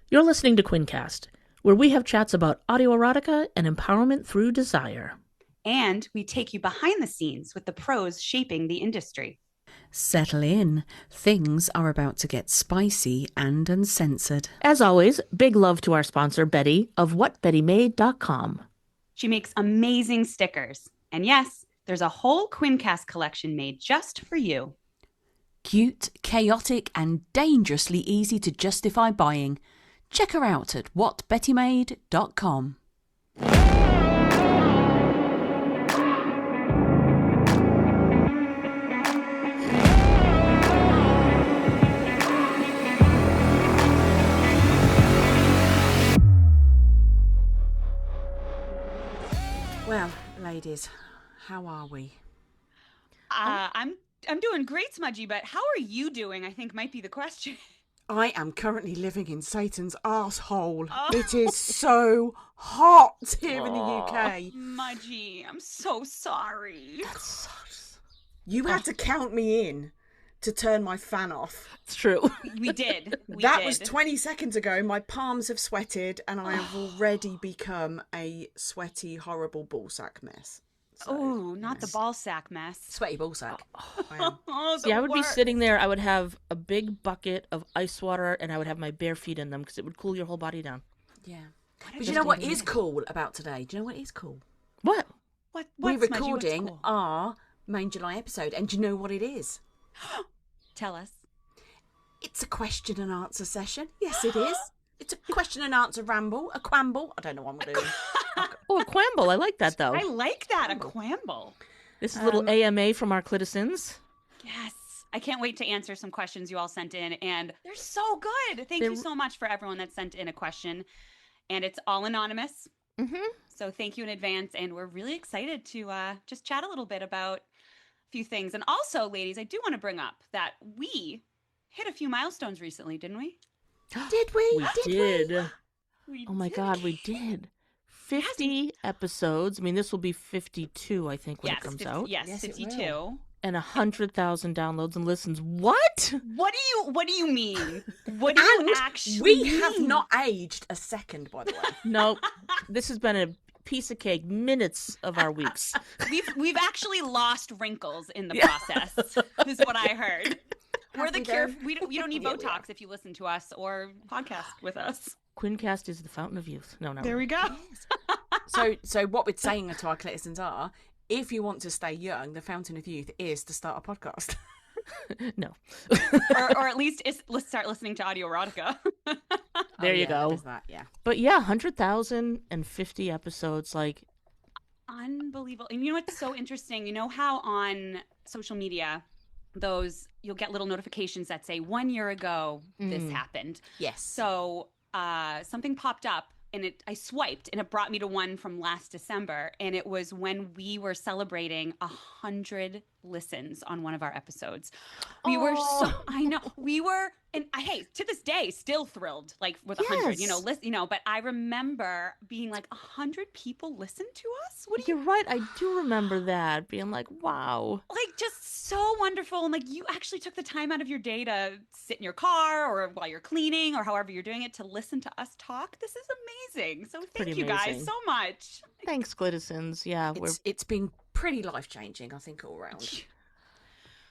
You're listening to Quincast, where we have chats about autoerotica and empowerment through desire. And we take you behind the scenes with the pros shaping the industry. Settle in. Things are about to get spicy and uncensored. As always, big love to our sponsor, Betty, of whatbettymade.com. She makes amazing stickers. And yes, there's a whole Quincast collection made just for you. Cute, chaotic, and dangerously easy to justify buying. Check her out at whatbettymade.com. Well, ladies, how are we? I'm doing great, Smudgy, but how are you doing, I think might be the question. I am currently living in Satan's arsehole. Oh. It is so hot here in the UK. Smudgy, I'm so sorry. That sucks. You had to count me in to turn my fan off. It's true. We did. That was 20 seconds ago. My palms have sweated and I have already become a sweaty, horrible ballsack mess. So, oh, not the ball sack mess. Sweaty ball sack. I would be sitting there. I would have a big bucket of ice water and I would have my bare feet in them because it would cool your whole body down. Yeah. But you know what is cool about today? Do you know what is cool? What? We're recording our main July episode. And do you know what it is? Tell us. It's a question and answer session. Yes, it is. It's a question and answer ramble. A quamble. I don't know what I'm doing. Oh, a quamble. I like that, though. I like that, a quamble. This is a little AMA from our Clitizens. Yes. I can't wait to answer some questions you all sent in, and they're so good. Thank you so much for everyone that sent in a question. And it's all anonymous. Mm-hmm. So thank you in advance, and we're really excited to just chat a little bit about a few things. And also, ladies, I do want to bring up that we hit a few milestones recently, didn't we? Did we? We did. We Oh my did. God, we did. 50 episodes. I mean, this will be 52, I think, when it comes out. Yes, 52. And 100,000 downloads and listens. What? What do you mean? What do you actually We mean? have not aged a second, by the way. No, this has been a piece of cake. Minutes of our weeks. We've actually lost wrinkles in the process, is what I heard. We're the cure. You don't need Botox if you listen to us or podcast with us. Quincast is the fountain of youth. No. There we go. So what we're saying to our Clitizens are, if you want to stay young, the fountain of youth is to start a podcast. No. or at least let's start listening to audio erotica. There you go. There's that, yeah. But yeah, 100,050 episodes, like... Unbelievable. And you know what's so interesting? You know how on social media, you'll get little notifications that say 1 year ago this happened. Yes. So something popped up and I swiped and it brought me to one from last December, and it was when we were celebrating 100 listens on one of our episodes. We were and hey, to this day, still thrilled, like with 100, but I remember being like, 100 people listen to us? You're right, I do remember that, being like, wow. Like, just so wonderful. And like, you actually took the time out of your day to sit in your car or while you're cleaning or however you're doing it to listen to us talk. This is amazing. So thank you guys so much. Thanks, Clitizens. Yeah, it's been pretty life-changing, I think, all around.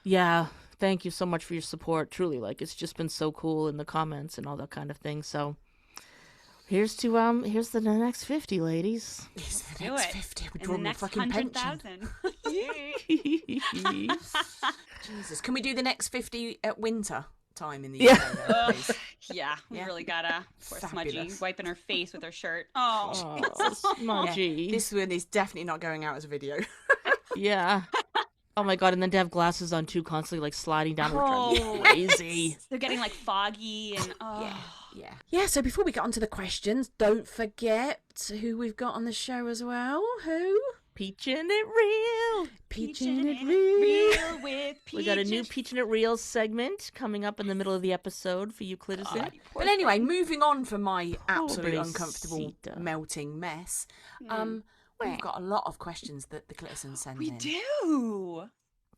Yeah, thank you so much for your support. Truly, like, it's just been so cool in the comments and all that kind of thing. So here's the next 50, ladies. Here's the next 50. We're drawing the a next fucking 100,000. Jesus, can we do the next 50 at winter time in the UK? Please? Yeah, we really gotta. Poor Smudgy Fabulous. wiping her face with her shirt. Oh, Smudgy. Yeah, this one is definitely not going out as a video. Yeah. Oh my God, and then to have glasses on too, constantly like sliding down with crazy. They're getting like foggy and Yeah, so before we get on to the questions, don't forget who we've got on the show as well. Who? Peachin' It Real. Peachin' It Real. with Peach. We got a new Peachin' It Real segment coming up in the middle of the episode for you, Clitizens. But anyway, moving on from my absolutely Pobrecita. uncomfortable melting mess, we've got a lot of questions that the Clitizens send in. We do.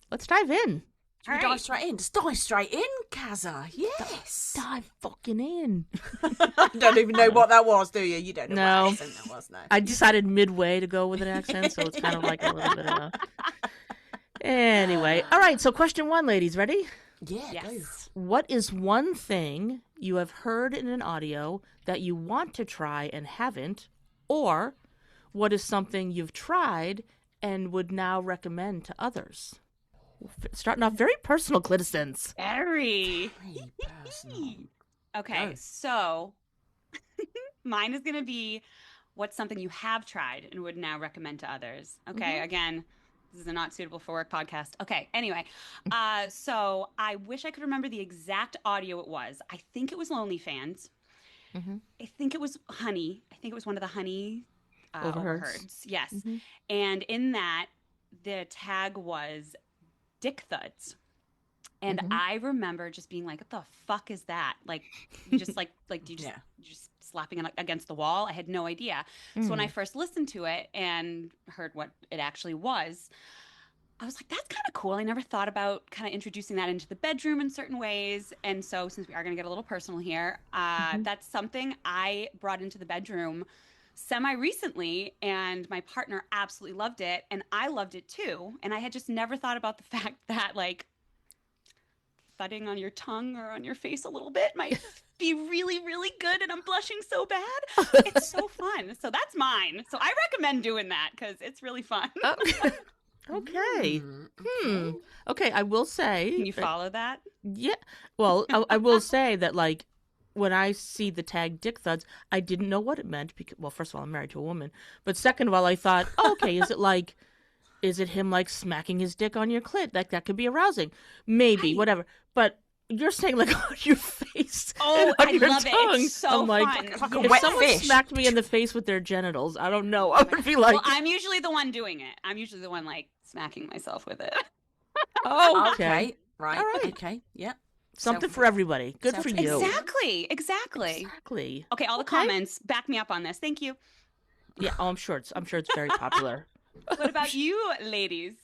Let's dive in. Should we All dive right. straight in? Just dive straight in, Kazza. Yes. Dive fucking in. You don't even know what that was, do you? You don't know No. what accent that was, no. I decided midway to go with an accent, so it's kind of like a little bit of a... Anyway, all right, so question 1, ladies. Ready? Yeah, go. Yes. What is one thing you have heard in an audio that you want to try and haven't? Or what is something you've tried and would now recommend to others? Starting off very personal, Clitizens. Very. Very personal. Okay, Go. so mine is going to be what's something you have tried and would now recommend to others. Okay, again, this is a not suitable for work podcast. Okay, anyway, so I wish I could remember the exact audio it was. I think it was Lonely Fans. I think it was Honey. I think it was one of the Honey overheards. Yes. And in that, the tag was Dick Thuds. And I remember just being like, what the fuck is that? Like, you just like do you just, you just slapping it against the wall? I had no idea. So when I first listened to it and heard what it actually was, I was like, that's kind of cool. I never thought about kind of introducing that into the bedroom in certain ways. And so since we are going to get a little personal here, that's something I brought into the bedroom semi-recently, and my partner absolutely loved it. And I loved it too. And I had just never thought about the fact that, like, thudding on your tongue or on your face a little bit might be really, really good, and I'm blushing so bad. It's so fun. So that's mine. So I recommend doing that because it's really fun. Okay. Okay, I will say... Can you follow that? Yeah. Well, I will say that, like, when I see the tag Dick Thuds, I didn't know what it meant. Because, well, first of all, I'm married to a woman. But second of all, I thought, oh, okay, is it him, like, smacking his dick on your clit? That could be arousing. Maybe, whatever. But you're saying, like, on your face and on I your love tongue. it. It's so I'm like, fun. like a if wet someone fish. smacked me in the face with their genitals, I don't know. I would be like... Well, I'm usually the one doing it. I'm usually the one, like, smacking myself with it. oh, Okay. Right. All right. Okay. Yeah. Something for everybody. Good for you. Exactly. Exactly. Okay, all the comments back me up on this. Thank you. Yeah, I'm sure it's very popular. What about you, ladies?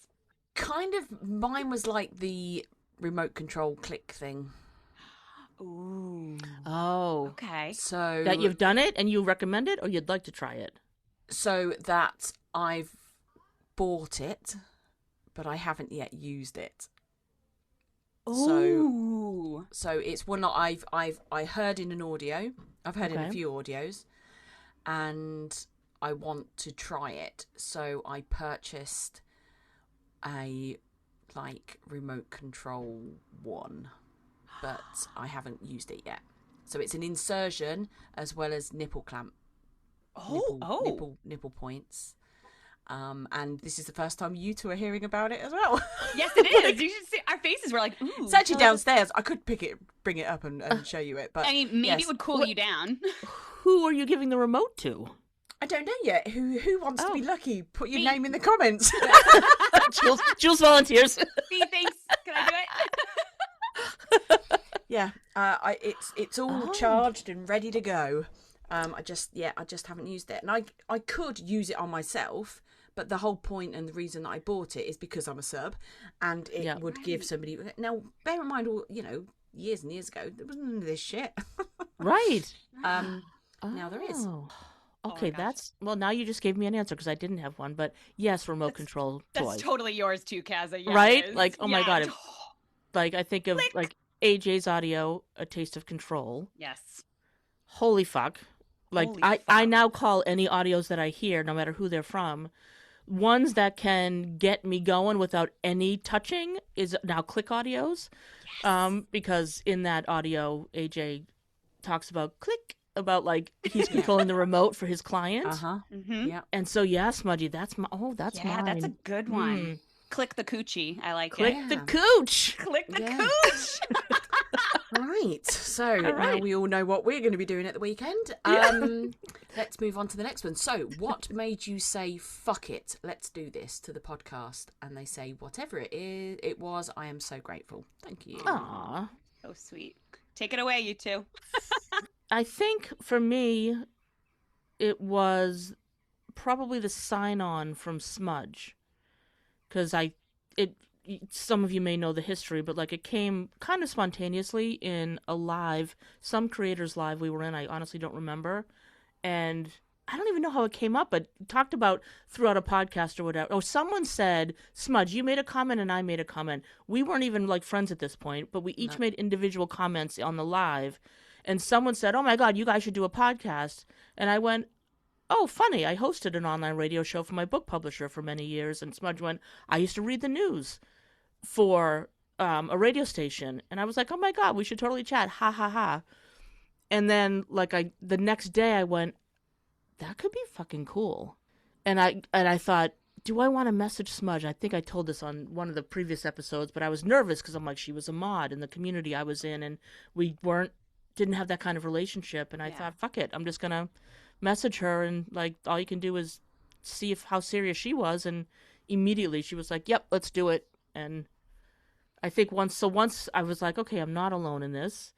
Kind of, mine was like the remote control click thing. Ooh. Oh. Okay. So That you've done it and you recommend it, or you'd like to try it? So that I've bought it, but I haven't yet used it. Ooh. So it's one that I heard in an audio. I've heard in a Okay. few audios, and I want to try it. So I purchased a remote control one, but I haven't used it yet. So it's an insertion as well as nipple clamp. Nipple points. And this is the first time you two are hearing about it as well. Yes, it is. You should see our faces. We're like, ooh. It's actually downstairs. I could bring it up and show you it, but I mean, maybe yes. it would cool you down. Who are you giving the remote to? I don't know yet. Who wants to be lucky? Put your Me. name in the comments. Jules volunteers. See, thanks. Can I do it? Yeah, it's all charged and ready to go. I just haven't used it, and I could use it on myself, but the whole point and the reason that I bought it is because I'm a sub, and it would give somebody. Now, bear in mind, years and years ago, there wasn't none of this shit. Right. Now there is. Okay, now you just gave me an answer because I didn't have one, but yes, remote control That's toys. totally yours too, Kazza. Yeah, Right? it is. Like, oh my Yeah. God. Like, I think of, like, AJ's audio, A Taste of Control. Yes. Holy fuck. Like, Holy I fuck. now call any audios that I hear, no matter who they're from, ones that can get me going without any touching is now click audios. Yes. Because in that audio, AJ talks about click, about, like, he's controlling the remote for his client. Mm-hmm. Yeah. And so, yeah, Smudgy, that's mine. Yeah, that's a good one. Click the coochie. I like Click it. the cooch. Click the Yeah. cooch. Right. So now we all know what we're going to be doing at the weekend. Let's move on to the next one. So, what made you say "fuck it"? Let's do this to the podcast, and they say whatever it was. I am so grateful. Thank you. Aw. So sweet. Take it away, you two. I think for me, it was probably the sign on from Smudge. Because some of you may know the history, but like it came kind of spontaneously in a live, some creators live we were in. I honestly don't remember. And I don't even know how it came up, but talked about throughout a podcast or whatever. Oh, someone said, Smudge, you made a comment and I made a comment. We weren't even like friends at this point, but we each made individual comments on the live. And someone said, oh my God, you guys should do a podcast. And I went, oh, funny. I hosted an online radio show for my book publisher for many years. And Smudge went, I used to read the news for a radio station. And I was like, oh my God, we should totally chat. Ha ha ha. And then the next day I went, that could be fucking cool. And I thought, do I want to message Smudge? I think I told this on one of the previous episodes, but I was nervous because I'm like, she was a mod in the community I was in, and we didn't have that kind of relationship. And I thought, fuck it, I'm just gonna message her, and like all you can do is see how serious she was. And immediately she was like, yep, let's do it. And I think once I was like, okay, I'm not alone in this.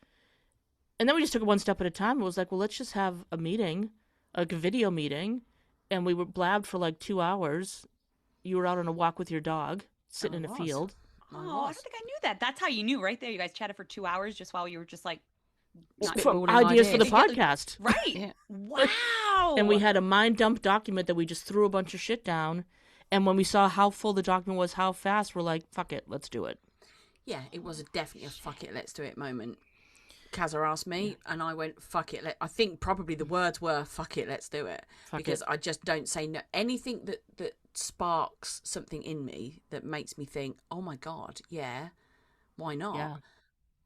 And then we just took it one step at a time. It was like, well, let's just have a meeting, like a video meeting, and we were blabbed for like 2 hours. You were out on a walk with your dog, sitting in a field. Oh, I don't think I knew that. That's how you knew right there. You guys chatted for 2 hours just while you were just like ideas for the podcast. Right. Yeah. Wow. And we had a mind dump document that we just threw a bunch of shit down. And when we saw how full the document was, how fast, we're like, fuck it, let's do it. Yeah, it was definitely a fuck it, let's do it moment. Kazza asked me, and I went, fuck it. I think probably the words were, fuck it, let's do it. Because I just don't say no. Anything that sparks something in me that makes me think, oh my God, yeah, why not? Yeah.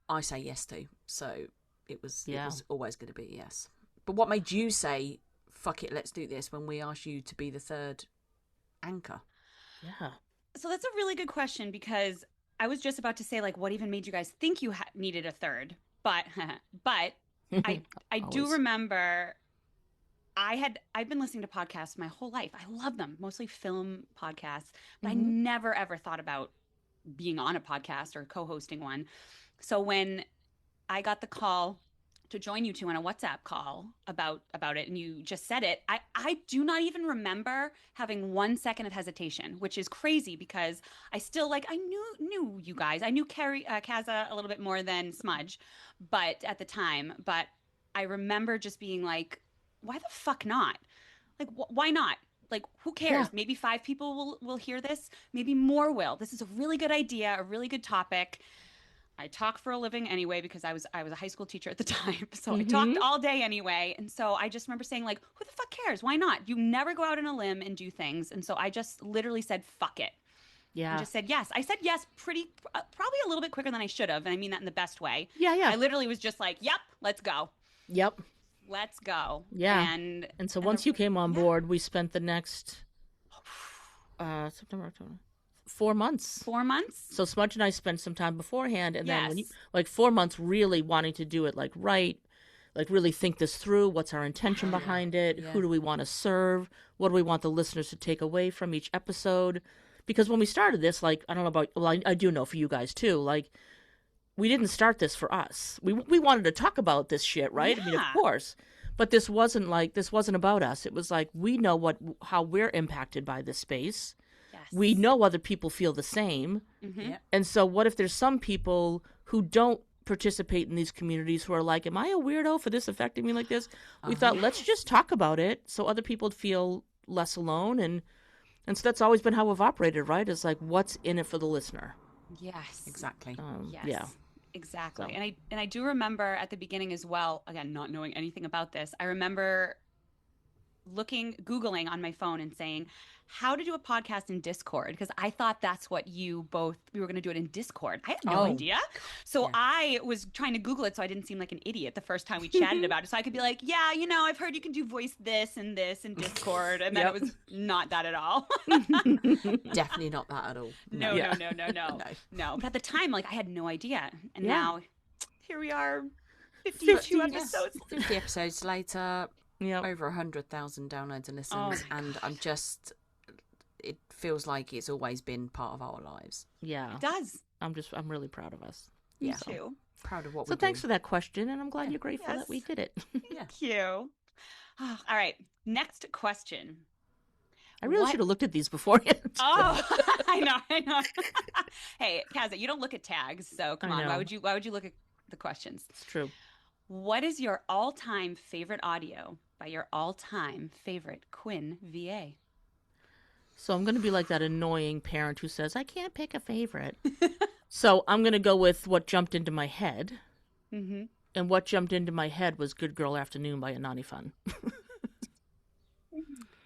I say yes to. So it was always going to be yes. But what made you say, fuck it, let's do this, when we asked you to be the third anchor? Yeah. So that's a really good question, because I was just about to say, like, what even made you guys think you needed a third? But I do remember I've been listening to podcasts my whole life. I love them, mostly film podcasts, but I never ever thought about being on a podcast or co-hosting one. So when I got the call to join you two on a WhatsApp call about it, and you just said it, I do not even remember having 1 second of hesitation, which is crazy because I still I knew you guys. I knew Kazza a little bit more than Smudge, but at the time, but I remember just being like, why the fuck not? Like, why not? Like, who cares? Yeah. Maybe 5 people will hear this. Maybe more will. This is a really good idea, a really good topic. I talk for a living anyway because I was a high school teacher at the time. So I talked all day anyway. And so I just remember saying, like, who the fuck cares? Why not? You never go out on a limb and do things. And so I just literally said, fuck it. Yeah. I just said yes. I said yes probably a little bit quicker than I should have. And I mean that in the best way. Yeah, yeah. I literally was just like, yep, let's go. Yep. Let's go. Yeah. And so once you came on board, we spent the next September, October. 4 months. 4 months. So Smudge and I spent some time beforehand, and then when you, 4 months really wanting to do it right, really think this through. What's our intention behind it? Yeah. Who do we want to serve? What do we want the listeners to take away from each episode? Because when we started this, I don't know about, I do know for you guys too, we didn't start this for us. We wanted to talk about this shit, right? Yeah. I mean, of course. But this wasn't about us. It was we know how we're impacted by this space. We know other people feel the same. Mm-hmm. Yeah. And so what if there's some people who don't participate in these communities who are like, am I a weirdo for this affecting me like this? We thought, let's just talk about it so other people feel less alone. And so that's always been how we've operated, right? It's what's in it for the listener? Yes. Exactly. Yes. Yeah. Exactly. So. And I do remember at the beginning as well, again, not knowing anything about this, I remember Googling on my phone and saying, how to do a podcast in Discord, because I thought that's what we were going to do it in Discord. I had no idea. So I was trying to Google it so I didn't seem like an idiot the first time we chatted about it. So I could be like, yeah, I've heard you can do voice this and this in Discord. And then it was not that at all. Definitely not that at all. No. No. But at the time, I had no idea. And now here we are, 52 episodes. 50 episodes later, over 100,000 downloads and listens. And it feels like it's always been part of our lives. Yeah. It does. I'm really proud of us. Me too. Proud of what we do. So thanks for that question, and I'm glad you're grateful that we did it. Thank you. All right. Next question. I really should have looked at these beforehand. Oh, I know. Hey, Kazza, you don't look at tags, so come on. know. Why would you look at the questions? It's true. What is your all-time favorite audio by your all-time favorite Quinn VA? So I'm going to be like that annoying parent who says, I can't pick a favorite. So I'm going to go with what jumped into my head. Mm-hmm. And what jumped into my head was Good Girl Afternoon by Anani Fun.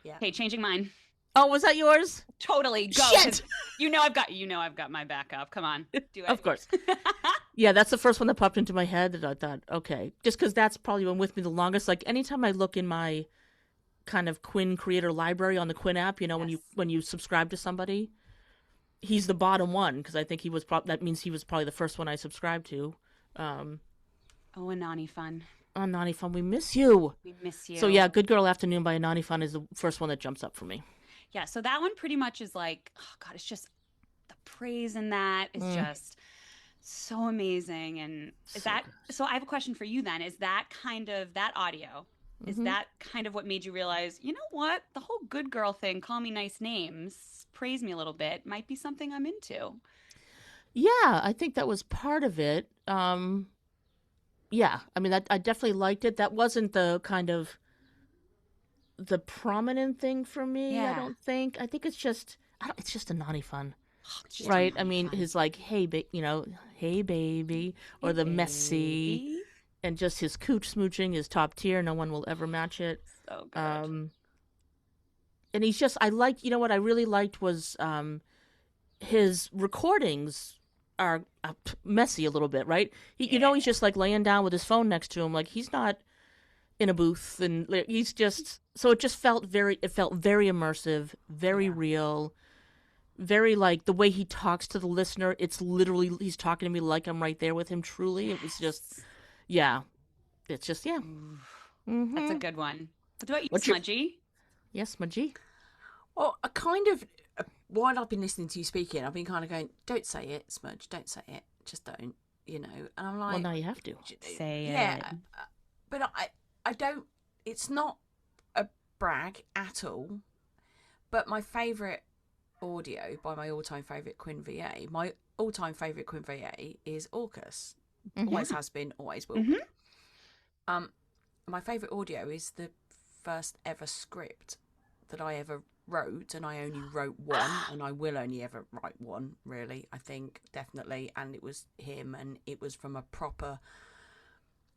Yeah. Hey, changing mine. Oh, was that yours? Totally. Go. Shit! I've got my backup. Come on. Do it. Of course. Yeah, that's the first one that popped into my head that I thought, okay. Just because that's probably been with me the longest. Like, anytime I look in my kind of Quinn creator library on the Quinn app, you know, when you subscribe to somebody, he's the bottom one, because I think he was that means he was probably the first one I subscribed to. Oh, Anani Fun. Anani Fun, we miss you. We miss you. So yeah, Good Girl Afternoon by Anani Fun is the first one that jumps up for me. Yeah, so that one pretty much is like, oh God, it's just the praise in that is just so amazing. And so I have a question for you then. Is that kind of that audio? Is that kind of what made you realize, you know what, the whole good girl thing, call me nice names, praise me a little bit, might be something I'm into? Yeah, I think that was part of it. Yeah, I mean, I definitely liked it. That wasn't the kind of the prominent thing for me. Yeah. I don't think. I think it's just Anani Fun, Just right? I Anani mean, Fun. his like, hey, hey baby, or the messy, and just his cooch smooching is top tier. No one will ever match it. So good. And he's just, you know what I really liked was his recordings are messy a little bit, right? You know, he's just like laying down with his phone next to him, like he's not in a booth, and he's just, so it felt very immersive, very real, very like the way he talks to the listener. It's literally, he's talking to me like I'm right there with him. Truly, it was just, yeah, it's just, yeah. That's a good one. What about you, What's your- Smudgy? Yes, Smudgy. Well, I kind of, while I've been listening to you speaking, I've been kind of going, don't say it, Smudge, don't say it, just don't, you know. And I'm like, Well, now you have to. Say yeah, it. but I don't. It's not a brag at all. But my favourite audio by my all-time favourite Quinn VA, my all-time favourite Quinn VA is AUKUS. Always has been, always will be. My favourite audio is the first ever script that I ever wrote, and I only wrote one, and I will only ever write one, really, I think, definitely. And it was him, and it was from a proper,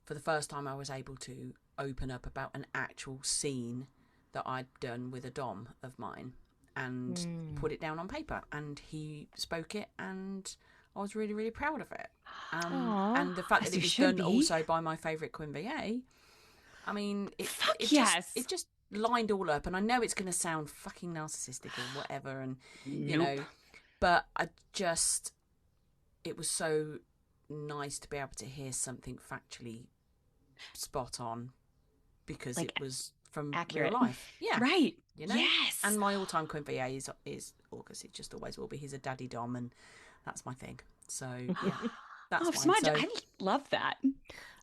for the first time I was able to open up about an actual scene that I'd done with a dom of mine and put it down on paper, and he spoke it, and I was really, really proud of it. And the fact As that you it was should done be. also by my favourite Quinn VA, I mean, it yes. it just lined all up. And I know it's going to sound fucking narcissistic or whatever, and you know, but it was so nice to be able to hear something factually spot on, because Like, it was from accurate. real life. Yeah, Right. you know. Yes. And my all-time Quinn VA is AUKUS. It just always will be. He's a daddy dom, and that's my thing. So yeah, that's Oh, fine. Smudge, So, I love that.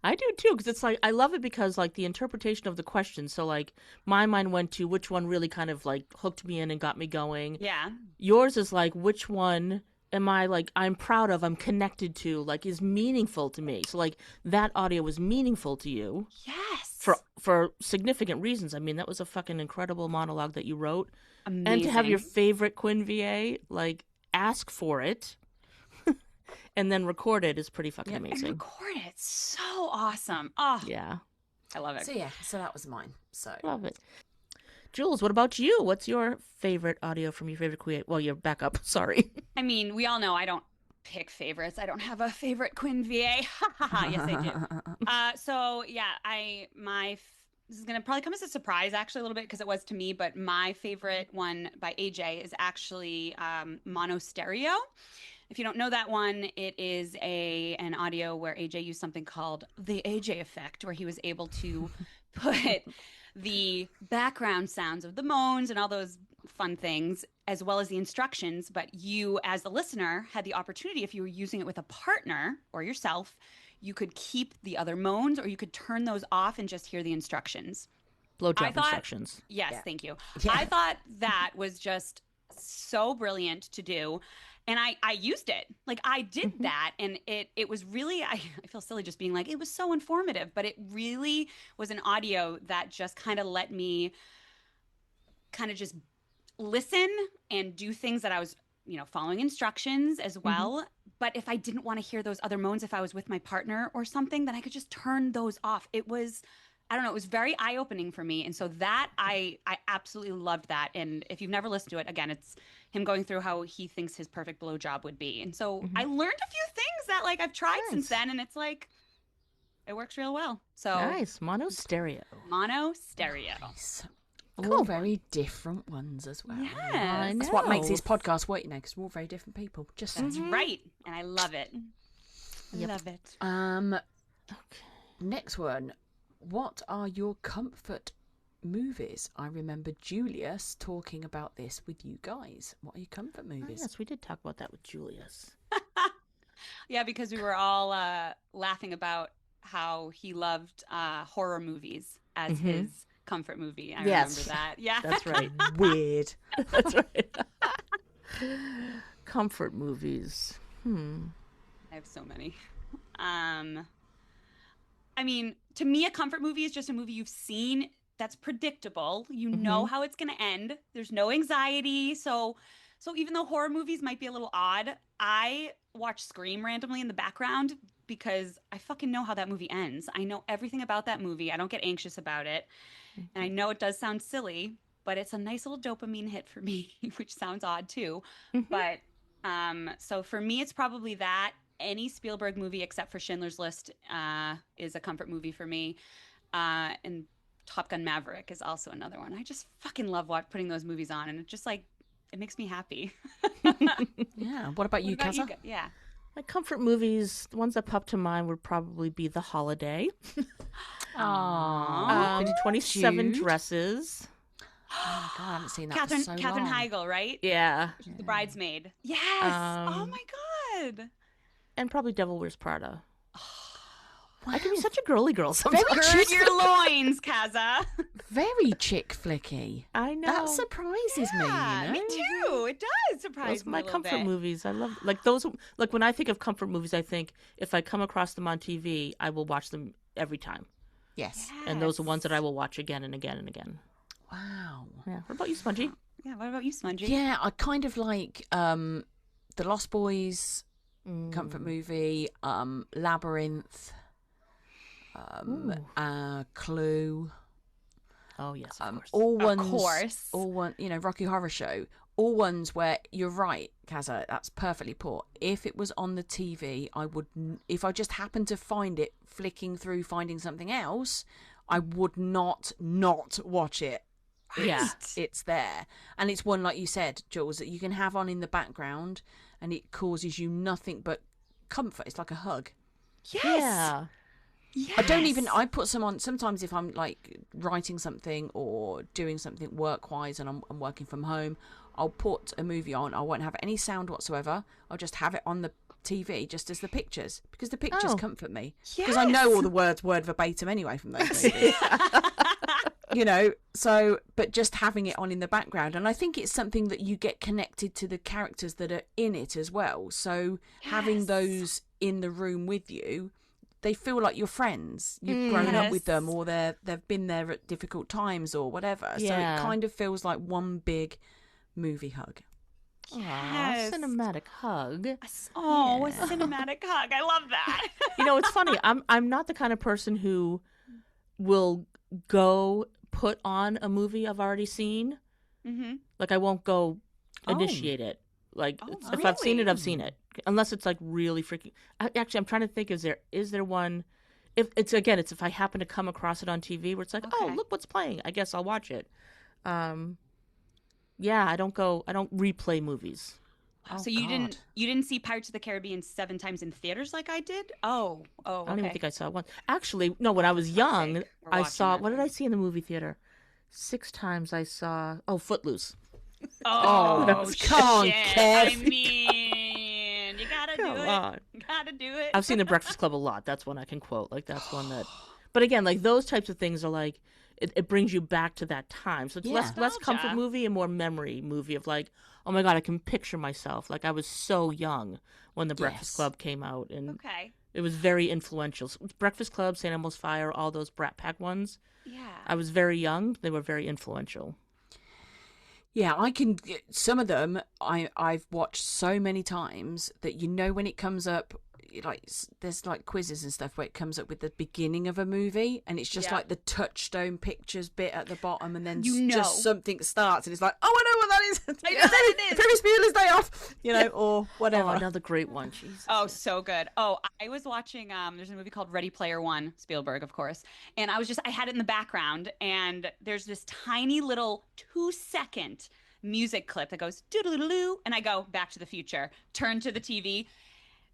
I do too, because it's like, I love it because like the interpretation of the question. So like my mind went to which one really kind of like hooked me in and got me going. Yeah. Yours is like, which one am I like, I'm proud of, I'm connected to, like is meaningful to me. So like that audio was meaningful to you Yes. for significant reasons. I mean, that was a fucking incredible monologue that you wrote. Amazing. And to have your favorite Quinn VA, like ask for it and then record it is pretty fucking and amazing. record it. So awesome. Oh, Yeah. I love it. so yeah, so that was mine. So Love it. Jules, what about you? What's your favorite audio from your favorite Queen? Well, your backup. Sorry. I mean, we all know I don't pick favorites. I don't have a favorite Quinn VA. Ha ha ha. Yes, I do. So yeah, this is gonna probably come as a surprise, actually, a little bit, because it was to me. But my favorite one by AJ is actually mono stereo. If you don't know that one, it is an audio where AJ used something called the AJ effect, where he was able to put the background sounds of the moans and all those fun things, as well as the instructions. But you, as the listener, had the opportunity, if you were using it with a partner or yourself, you could keep the other moans, or you could turn those off and just hear the instructions. Blowjob instructions. Yes, Yeah. thank you. Yeah. I thought that was just so brilliant to do. And I used it. Like I did that, and it was really I feel silly just being like, it was so informative, but it really was an audio that just kind of let me kind of just listen and do things that I was, following instructions as well. But if I didn't want to hear those other moans, if I was with my partner or something, then I could just turn those off. It was, I don't know, it was very eye-opening for me. And so that I absolutely loved that. And if you've never listened to it, again, it's him going through how he thinks his perfect blowjob would be. And so I learned a few things that like I've tried since then, and it's like it works real well. So Nice. Mono stereo. mono stereo. Nice. Cool. All very different ones as well. Yes. That's what makes this podcast work, because we're all very different people. Just That's right. And I love it. Yep. Love it. Okay. Next one. What are your comfort movies? I remember Julius talking about this with you guys. What are your comfort Oh, movies? yes, we did talk about that with Julius. Yeah, because we were all laughing about how he loved horror movies as his comfort movie. I remember that. Yeah. That's right. Weird. That's right. Comfort movies. I have so many. I mean, to me, a comfort movie is just a movie you've seen that's predictable. You know how it's going to end. There's no anxiety. So even though horror movies might be a little odd, I watch Scream randomly in the background because I fucking know how that movie ends. I know everything about that movie. I don't get anxious about it. And I know it does sound silly, but it's a nice little dopamine hit for me, which sounds odd too. But so for me, it's probably that. Any Spielberg movie except for Schindler's List is a comfort movie for me. And Top Gun Maverick is also another one. I just fucking love putting those movies on, and it just like it makes me happy. Yeah. What about you, Kaza? Yeah. My comfort movies, the ones that pop to mind would probably be The Holiday. Aww. 27 Jude. Dresses. Oh my God, I haven't seen that Katherine for so long. Heigl, right? Yeah. She's the bridesmaid. Yes. Oh my God. And probably Devil Wears Prada. I can be such a girly girl sometimes. Gird your loins, Kaza. Very chick flicky. I know. That surprises Yeah, me, me too. It does surprise Those are me my a little comfort bit. movies. I love like those. Like when I think of comfort movies, I think if I come across them on TV, I will watch them every time. Yes. And those are ones that I will watch again and again and again. Wow. Yeah. What about you, Spongy? Yeah. What about you, Spongy? Yeah, I kind of like The Lost Boys comfort movie, Labyrinth, Clue. Oh yes, of course. All ones, course. all one, Rocky Horror Show. All ones where you're right, Kaza. That's perfectly put. If it was on the TV, I would. If I just happened to find it, flicking through, finding something else, I would not watch it. Yeah. It's there, and it's one like you said, Jules, that you can have on in the background, and it causes you nothing but comfort. It's like a hug. Yes. Yeah. Yes. I don't even. I put some on sometimes if I'm like writing something or doing something work-wise, and I'm working from home. I'll put a movie on. I won't have any sound whatsoever. I'll just have it on the TV, just as the pictures, because the pictures comfort me. Because I know all the words word verbatim anyway from those movies. So, but just having it on in the background, and I think it's something that you get connected to the characters that are in it as well. So having those in the room with you, they feel like you're friends. You've grown up with them, or they've been there at difficult times or whatever. So it kind of feels like one big movie hug. Aw, cinematic hug. Oh, a cinematic hug. I love that. It's funny. I'm not the kind of person who will go put on a movie I've already seen. Like I won't go initiate it. Like if I've seen it, I've seen it. Unless it's like really freaking. Actually, I'm trying to think. Is there one? If it's if I happen to come across it on TV where it's like, oh, look what's playing. I guess I'll watch it. Yeah, I don't replay movies. Oh, so you didn't see Pirates of the Caribbean 7 times in theaters like I did? Oh, I don't even think I saw one. Actually, no. When I was young, I saw. What did I see in the movie theater? 6 times I saw. Oh, Footloose. Oh, come on, Kev. I mean, you gotta do it. You gotta do it. I've seen The Breakfast Club a lot. That's one I can quote. Like that's one that. But again, like those types of things are like, it brings you back to that time. So it's less comfort Nostalgia. movie and more memory movie of like, oh my God, I can picture myself. Like I was so young when The Breakfast Yes. Club came out, and Okay. it was very influential. So Breakfast Club, St. Elmo's Fire, all those Brat Pack ones. Yeah. I was very young. They were very influential. Yeah, I can. Some of them I've watched so many times that when it comes up, like there's like quizzes and stuff where it comes up with the beginning of a movie, and it's just Yeah. like the touchstone pictures bit at the bottom, and then You know. just something starts, and it's like, oh, I know what that is. I know what it is. Ferris Bueller's Day Off, or whatever. Oh, another great one. Jesus. Oh, so good. Oh, I was watching, there's a movie called Ready Player One, Spielberg, of course. And I had it in the background, and there's this tiny little 2-second music clip that goes doo-doo-doo-doo, and I go Back to the Future, turn to the TV.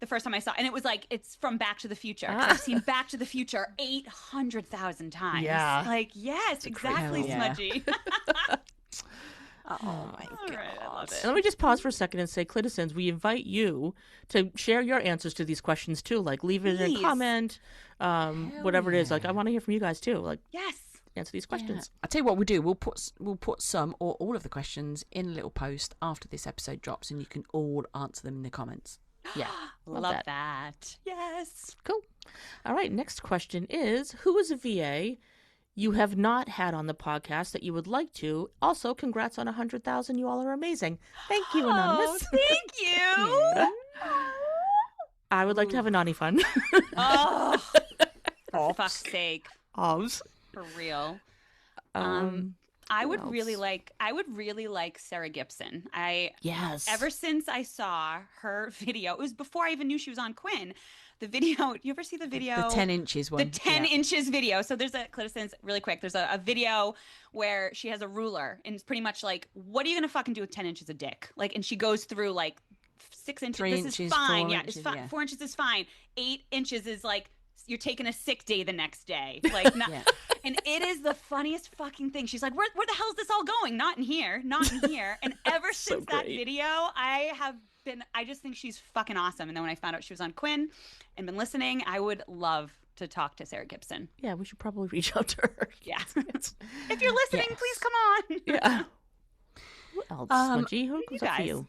The first time I saw, and it was like, it's from Back to the Future. 'Cause I've seen Back to the Future 800,000 times. Yeah. Like, yes, exactly, Hell yeah. Smudgy. Oh my All god! right, I love it. And let me just pause for a second and say, Clitizens, we invite you to share your answers to these questions too. Like, leave it in Please. a comment, whatever it is. Like, I want to hear from you guys too. Like, Yes. answer these questions. I tell you what we'll do. We'll put some or all of the questions in a little post after this episode drops, and you can all answer them in the comments. Yeah. Love that. Yes. Cool. All right. Next question is, who is a VA you have not had on the podcast that you would like to? Also, congrats on 100,000. You all are amazing. Thank you, Anonymous. Oh, thank you. I would like to have a Nani fun. Oh, for fuck's sake. Oz. For real. Um, I would else? really like Sarah Gibson. yes. Ever since I saw her video, it was before I even knew she was on Quinn. The video, you ever see the video? The 10 inches one. The 10 inches video. So there's a, Clitizens, really quick, there's a video where she has a ruler, and it's pretty much like, what are you going to fucking do with 10 inches of dick? Like, and she goes through like 6 inches. 3 This inches, is fine. 4 Yeah, inches, it's fine. yeah. 4 inches is fine. 8 inches is like, you're taking a sick day the next day. Like, not, Yeah. and it is the funniest fucking thing. She's like, where the hell is this all going? Not in here. Not in here. And ever So since that great. video, I just think she's fucking awesome. And then when I found out she was on Quinn and been listening, I would love to talk to Sarah Gibson. Yeah, we should probably reach out to her. Yeah. If you're listening, Yes. please come on. Yeah. Who else? Smudgy? Who comes up for guys. you?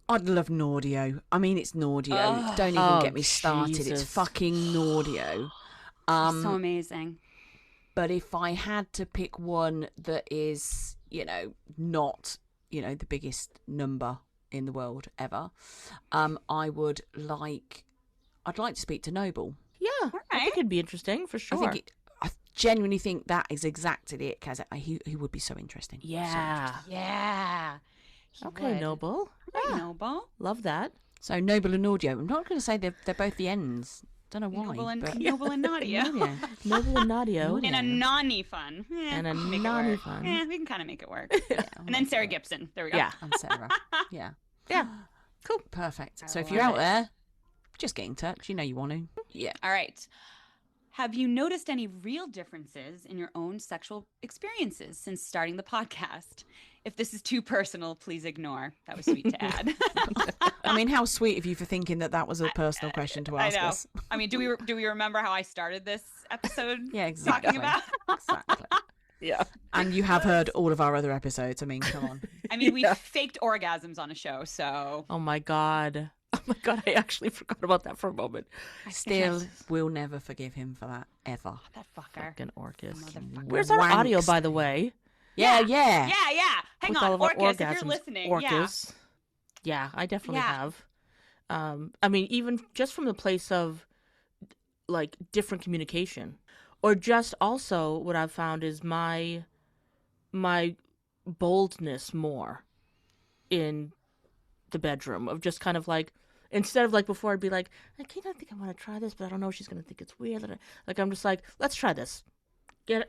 I'd love Nordio. I mean, it's Nordio. Oh. Don't even Oh, get me started. Jesus. It's fucking Nordio. So amazing. But if I had to pick one that is, not, the biggest number in the world ever, I'd like to speak to Noble. Yeah. I right. think it'd be interesting for sure. I genuinely think that is exactly it, Kaz. He would be so interesting. So Yeah. Yeah. He Okay, would. Noble. Right, Yeah. Noble. Love that. So Noble and Nordio. I'm not going to say they're both the ends. Don't know why. Noble and, but Noble and Nadia. Nordio. Noble and Nadio. And a nani fun. And a make it nani work. fun. Yeah, we can kind of make it work. And then Sarah Gibson. There we go. Yeah. And Sarah. Yeah. Yeah. Cool. Perfect. I So if love you're out it. there, just get in touch. You know you want to. Yeah. All right. Have you noticed any real differences in your own sexual experiences since starting the podcast? If this is too personal, please ignore. That was sweet to add. I mean, how sweet of you for thinking that was a personal question to I ask know. us. I mean, do we remember how I started this episode? Yeah, exactly. Talking about. Exactly. Yeah. And you have heard all of our other episodes. I mean, come on. I mean, we faked orgasms on a show, so Oh my God. Oh my God. I actually forgot about that for a moment. Still, we'll never forgive him for that, ever. that fucker. Fucking Orcus. Motherfucker. Where's our audio, Wanks. by the way? Yeah. Yeah. Hang With on, all of our Orcus, if orgasms. you're listening. Orcus. Yeah, I definitely Yeah. have. I mean, even just from the place of like different communication, or just also what I've found is my boldness more in the bedroom of just kind of like, instead of like before I'd be like, I think I want to try this, but I don't know if she's gonna think it's weird. Like I'm just like, let's try this.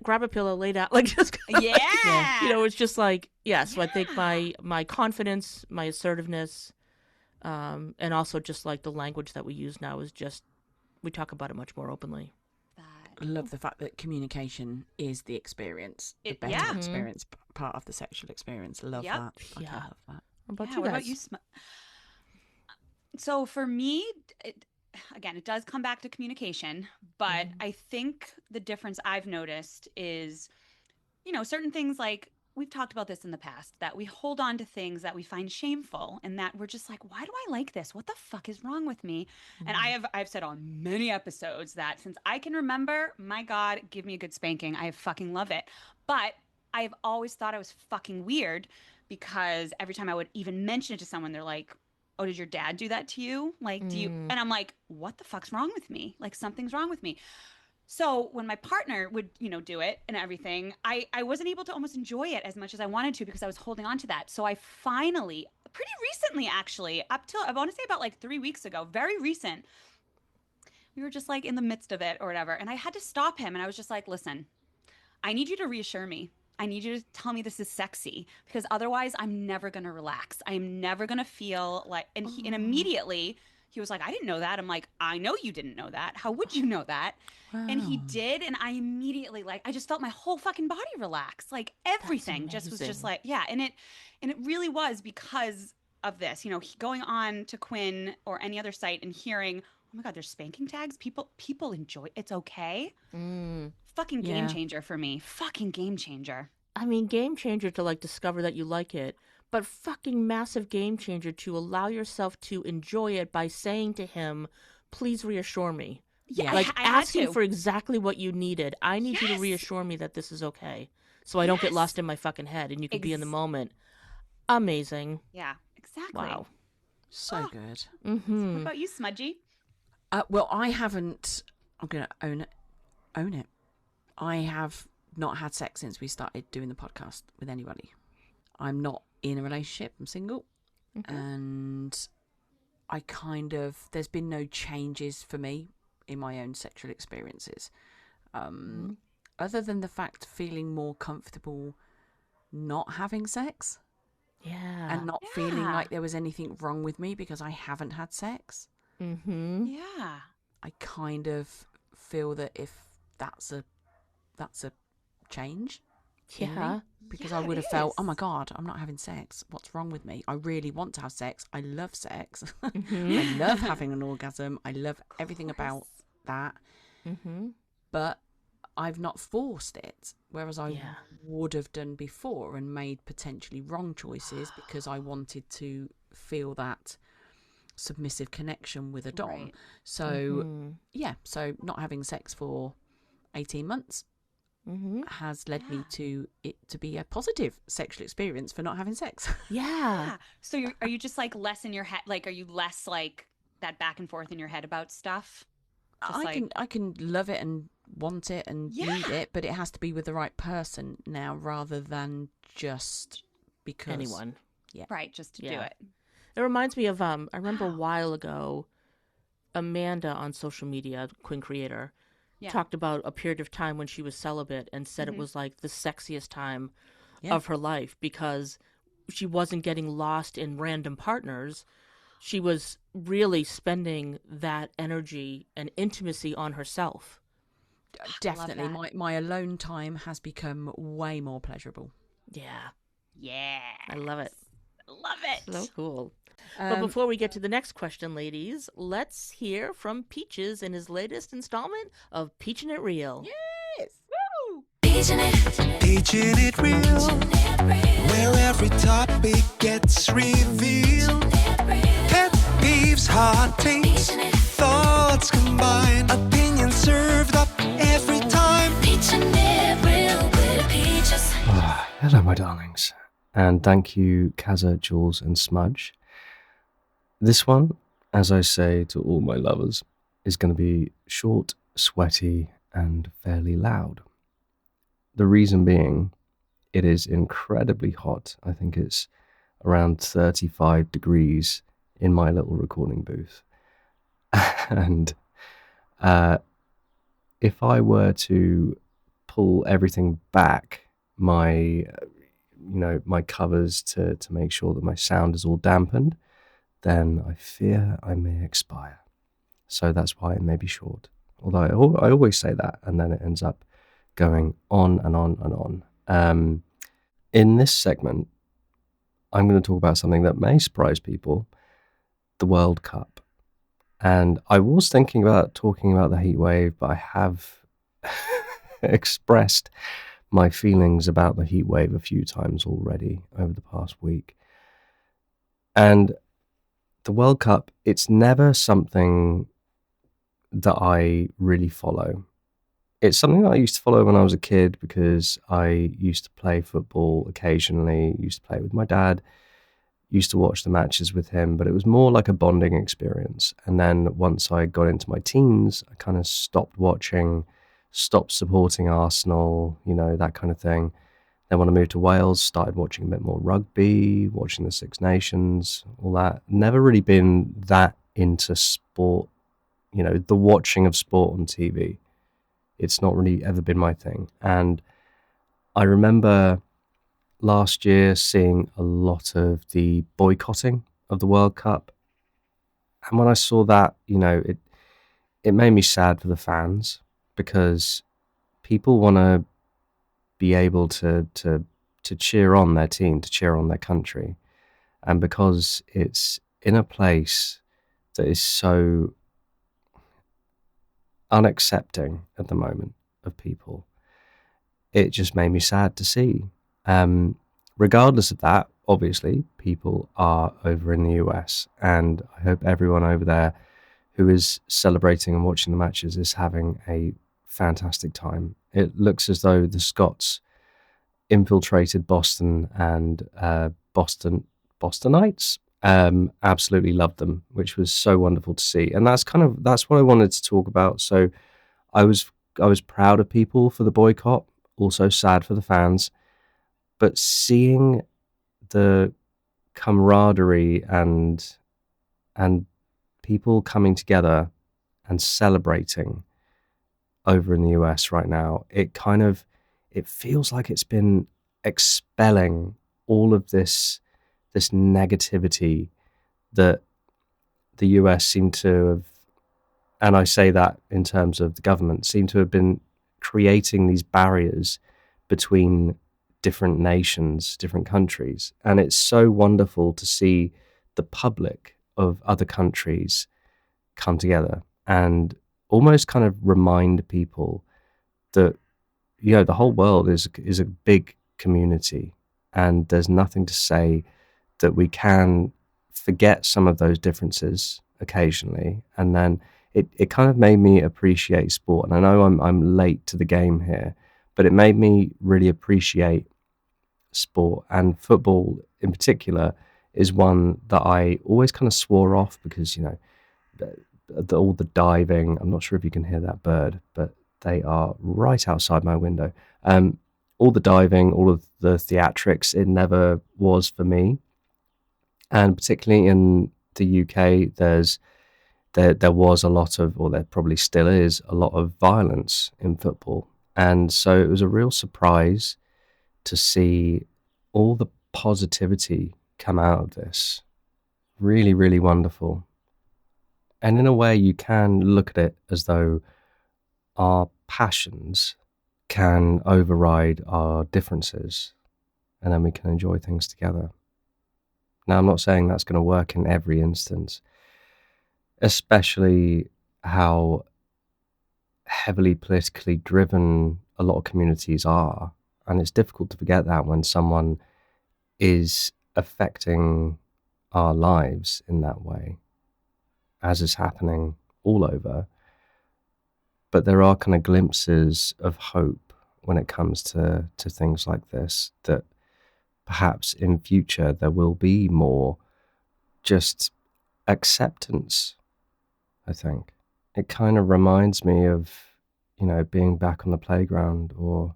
Grab a pillow, lay down, like just Yeah. you know, it's just like, yeah. So I think my confidence, my assertiveness, and also just like the language that we use now is just, we talk about it much more openly. I love the fact that communication is the experience, the It- better yeah. experience, part of the sexual experience. Love Yep. that. Fucking Yeah. love that. What about Yeah, you what guys? about you? So for me, again, it does come back to communication, but I think the difference I've noticed is certain things like we've talked about this in the past, that we hold on to things that we find shameful and that we're just like, why do I like this? What the fuck is wrong with me? And I've said on many episodes that since I can remember, my God, give me a good spanking. I fucking love it. But I've always thought I was fucking weird because every time I would even mention it to someone, they're like, oh, did your dad do that to you? Like, do you? And I'm like, what the fuck's wrong with me? Like, something's wrong with me. So when my partner would, do it and everything, I wasn't able to almost enjoy it as much as I wanted to because I was holding on to that. So I finally, pretty recently actually, up till I want to say about like 3 weeks ago, very recent, we were just like in the midst of it or whatever. And I had to stop him. And I was just like, listen, I need you to reassure me. I need you to tell me this is sexy because otherwise I'm never going to relax. I'm never going to feel like, and immediately he was like, I didn't know that. I'm like, I know you didn't know that. How would you know that? Wow. And he did. And I immediately, like, I just felt my whole fucking body relax. Like everything just was just like, yeah. And it really was because of this, going on to Quinn or any other site and hearing, oh my God, there's spanking tags. People enjoy it. It's okay. Fucking game changer for me. Fucking game changer. I mean, game changer to like discover that you like it, but fucking massive game changer to allow yourself to enjoy it by saying to him, please reassure me. Yeah, like I had asking to. for exactly what you needed. I need you to Yes. reassure me that this is okay, so I don't get Yes. lost in my fucking head and you can be in the moment. Amazing. Yeah, exactly. Wow. So good. What about you, Smudgy? Well, I haven't. I'm gonna own it. I have not had sex since we started doing the podcast with anybody. I'm not in a relationship. I'm single, and I there's been no changes for me in my own sexual experiences, other than the fact feeling more comfortable not having sex. Yeah. And not feeling like there was anything wrong with me because I haven't had sex. Yeah. I kind of feel that if that's a change in me, because I would have felt, oh my God, I'm not having sex. What's wrong with me? I really want to have sex. I love sex. I love having an orgasm. I love everything about that. But I've not forced it, whereas I would have done before and made potentially wrong choices because I wanted to feel that submissive connection with a dom. Right. So so not having sex for 18 months has led me to it to be a positive sexual experience for not having sex. Yeah. So are you just like less in your head? Like, are you less like that back and forth in your head about stuff? I can love it and want it and need it, but it has to be with the right person now rather than just because anyone. Yeah. Right, just to do it. It reminds me of I remember a while ago, Amanda on social media, Quinn creator, talked about a period of time when she was celibate and said it was like the sexiest time of her life because she wasn't getting lost in random partners. She was really spending that energy and intimacy on herself. Definitely. My alone time has become way more pleasurable. Yeah. Yeah. I love it. Love it. So cool. But before we get to the next question, ladies, let's hear from Peaches in his latest installment of Peachin It Real. Yes. Woo! Peachin' it real, where every topic gets revealed. Pet peeves, hot takes, thoughts combined, opinions served up every time. Peachin' It Real with Peaches. Hello, my darlings, and thank you, Kaza, Jules, and Smudge. This one, as I say to all my lovers, is going to be short, sweaty, and fairly loud. The reason being, it is incredibly hot. I think it's around 35 degrees in my little recording booth. And if I were to pull everything back, my covers to make sure that my sound is all dampened, then I fear I may expire. So that's why it may be short. Although I always say that, and then it ends up going on and on and on. In this segment, I'm going to talk about something that may surprise people, the World Cup. And I was thinking about talking about the heat wave, but I have expressed my feelings about the heat wave a few times already over the past week. And the World Cup, it's never something that I really follow. It's something that I used to follow when I was a kid because I used to play football occasionally, used to play with my dad, used to watch the matches with him, but it was more like a bonding experience. And then once I got into my teens, I kind of stopped watching, stopped supporting Arsenal, that kind of thing. Then when I moved to Wales, started watching a bit more rugby, watching the Six Nations, all that. Never really been that into sport, the watching of sport on TV. It's not really ever been my thing. And I remember last year seeing a lot of the boycotting of the World Cup. And when I saw that, it made me sad for the fans because people want to be able to cheer on their team, to cheer on their country. And because it's in a place that is so unaccepting at the moment of people, it just made me sad to see. Regardless of that, obviously, people are over in the US, and I hope everyone over there who is celebrating and watching the matches is having a fantastic time. It looks as though the Scots infiltrated Boston and Bostonites absolutely loved them, which was so wonderful to see. And that's what I wanted to talk about. So I was proud of people for the boycott, also sad for the fans, but seeing the camaraderie and people coming together and celebrating over in the US right now, it feels like it's been expelling all of this negativity that the US seem to have, and I say that in terms of the government, seem to have been creating these barriers between different nations, different countries. And it's so wonderful to see the public of other countries come together and almost kind of remind people that, the whole world is a big community, and there's nothing to say that we can forget some of those differences occasionally. And then it kind of made me appreciate sport. And I know I'm late to the game here, but it made me really appreciate sport, and football in particular is one that I always kind of swore off because, all the diving, I'm not sure if you can hear that bird, but they are right outside my window. All the diving, all of the theatrics, it never was for me. And particularly in the UK, there was a lot of, or there probably still is, a lot of violence in football. And so it was a real surprise to see all the positivity come out of this. Really, really wonderful. And in a way, you can look at it as though our passions can override our differences, and then we can enjoy things together. Now, I'm not saying that's going to work in every instance, especially how heavily politically driven a lot of communities are. And it's difficult to forget that when someone is affecting our lives in that way, as is happening all over. But there are kind of glimpses of hope when it comes to things like this, that perhaps in future there will be more just acceptance, I think. It kind of reminds me of, being back on the playground, or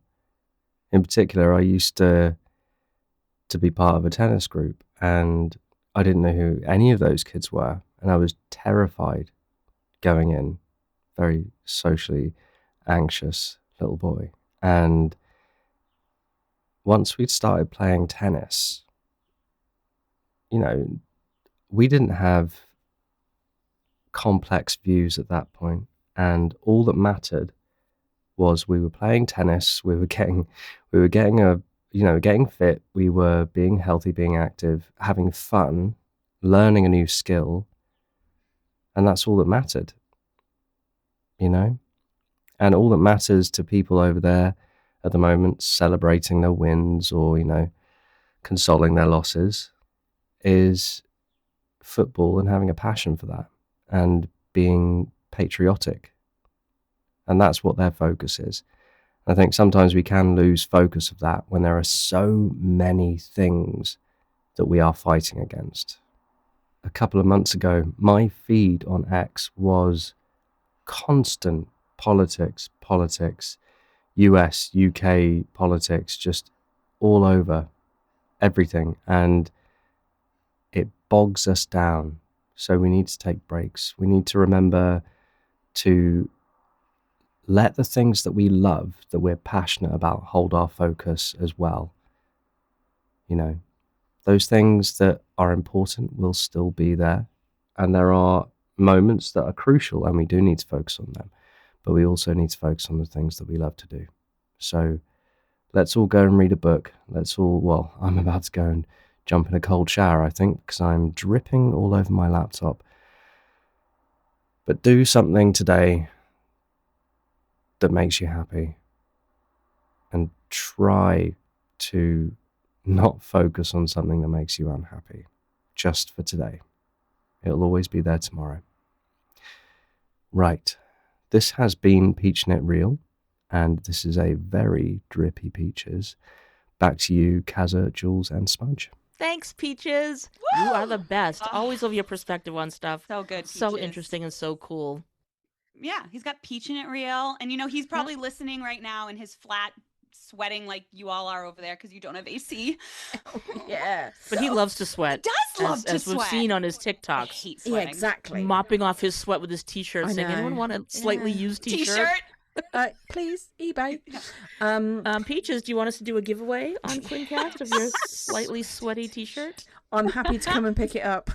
in particular, I used to be part of a tennis group, and I didn't know who any of those kids were, and I was terrified going in, very socially anxious little boy. And once we'd started playing tennis, we didn't have complex views at that point, and all that mattered was we were playing tennis, we were getting getting fit, we were being healthy, being active, having fun, learning a new skill, and that's all that mattered, And all that matters to people over there at the moment, celebrating their wins or, consoling their losses, is football and having a passion for that and being patriotic. And that's what their focus is. I think sometimes we can lose focus of that when there are so many things that we are fighting against. A couple of months ago, my feed on X was constant politics, US, UK politics, just all over everything. And it bogs us down. So we need to take breaks. We need to remember to let the things that we love, that we're passionate about, hold our focus as well. Those things that are important will still be there. And there are moments that are crucial and we do need to focus on them. But we also need to focus on the things that we love to do. So let's all go and read a book. I'm about to go and jump in a cold shower, I think, because I'm dripping all over my laptop. But do something today that makes you happy. And try to not focus on something that makes you unhappy. Just for today. It'll always be there tomorrow. Right. This has been Peachin It Real. And this is a very drippy Peaches. Back to you, Kazza, Jules, and Smudge. Thanks, Peaches. Woo! You are the best. Always love your perspective on stuff. So good, So Peaches. interesting and so cool. Yeah, he's got Peachin It Real. And, he's probably listening right now in his flat, sweating like you all are over there because you don't have AC. Yeah. But he loves to sweat. He does love to as sweat. we've seen on his I TikToks. hate Yeah, sweating. exactly. Mopping off his sweat with his t-shirt, I saying, know. anyone want a slightly used T-shirt. Please, eBay. Peaches, do you want us to do a giveaway on Quincast of your slightly sweaty t-shirt? I'm happy to come and pick it up.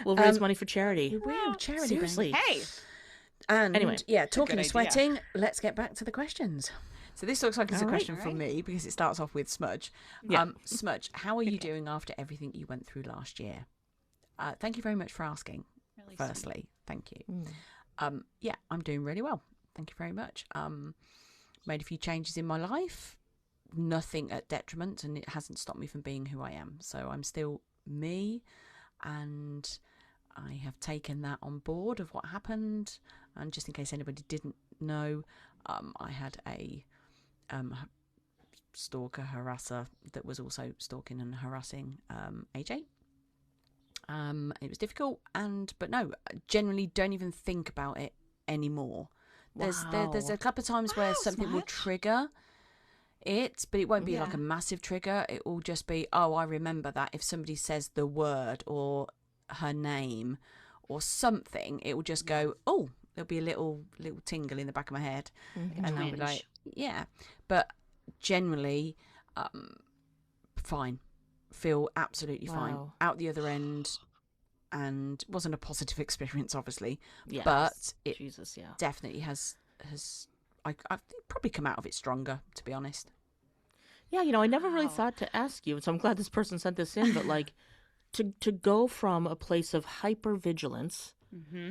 We'll raise money for charity. We will, charity. Seriously. Hey. And Anyway. yeah, talking good of sweating, let's get back to the questions. So this looks like it's a All right, question from me because it starts off with Smudge. Yeah. Smudge, how are you doing after everything you went through last year? Thank you very much for asking. Really Firstly, thank you. Mm. Yeah, I'm doing really well. Thank you very much. Made a few changes in my life. Nothing at detriment, and it hasn't stopped me from being who I am. So I'm still me, and I have taken that on board of what happened. And just in case anybody didn't know, I had a stalker harasser that was also stalking and harassing AJ. It was difficult, but no, generally don't even think about it anymore. There's a couple of times where something will trigger it, but it won't be like a massive trigger. It will just be, oh, I remember that if somebody says the word or her name or something, it will just go, oh, there'll be a little tingle in the back of my head, and I'll be like, yeah. But generally, fine, feel absolutely fine. Out the other end, and wasn't a positive experience, obviously, but it definitely has. I've probably come out of it stronger, to be honest. Yeah, I never really thought to ask you, so I'm glad this person sent this in. But like, to go from a place of hypervigilance,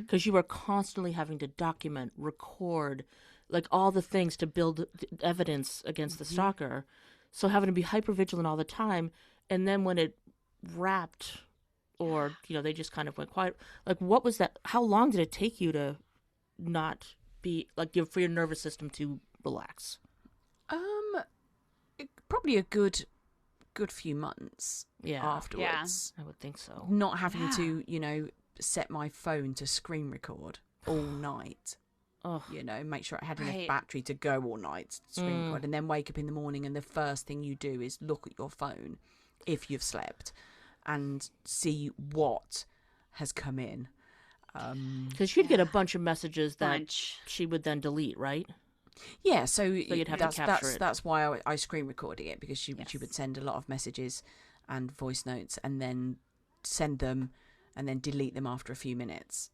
because you were constantly having to document, record, like all the things to build evidence against the stalker, so having to be hypervigilant all the time, and then when it wrapped, or they just kind of went quiet. Like, what was that? How long did it take you to not be like for your nervous system to relax? Probably a good few months afterwards. I would think so. Not having to, set my phone to screen record all night. Make sure I had enough battery to go all night to screen record, and then wake up in the morning and the first thing you do is look at your phone if you've slept and see what has come in. Because she'd get a bunch of messages that she would then delete, right? Yeah, so you'd have to capture it. That's why I screen recorded it, because she would send a lot of messages and voice notes and then send them and then delete them after a few minutes.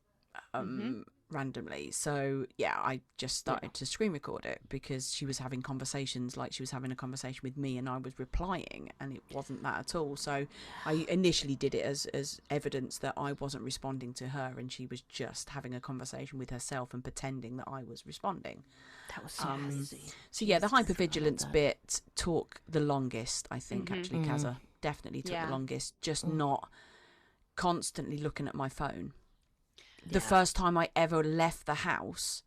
randomly. So yeah, I just started to screen record it because she was having conversations like she was having a conversation with me and I was replying, and it wasn't that at all. So I initially did it as evidence that I wasn't responding to her and she was just having a conversation with herself and pretending that I was responding. That was so crazy. So yeah, the hypervigilance bit took the longest, I think, actually. Kazza definitely took the longest, just not constantly looking at my phone. The first time I ever left the house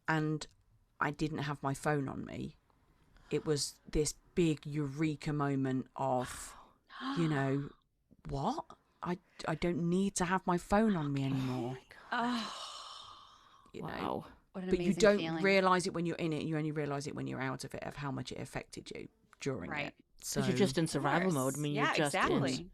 and I didn't have my phone on me, it was this big eureka moment of, you know, what? I don't need to have my phone on me anymore. You know, what an but you amazing don't feeling. realise it when you're in it. You only realise it when you're out of it, of how much it affected you during it. So Because you're just in survival mode. I mean, you're just in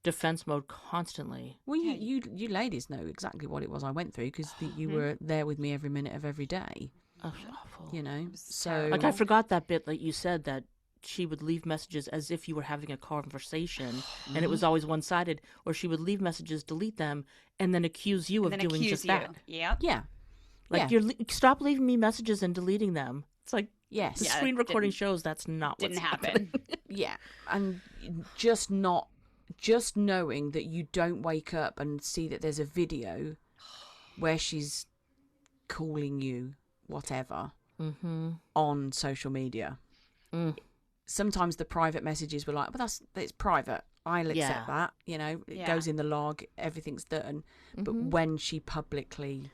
defense mode constantly. well, you ladies know exactly what it was I went through because you were there with me every minute of every day. Oh, awful. You know, so Like, I forgot that bit that you said, that she would leave messages as if you were having a conversation and it was always one-sided, or she would leave messages, delete them, and then accuse you of doing just that. Yep. yeah, Like, stop leaving me messages and deleting them. It's like, yes, the screen recording shows that's not what's Didn't happening. happen. yeah, and just knowing that you don't wake up and see that there's a video where she's calling you whatever on social media. Sometimes the private messages were like, but it's private, I'll accept that, you know, it goes in the log, everything's done. But when she publicly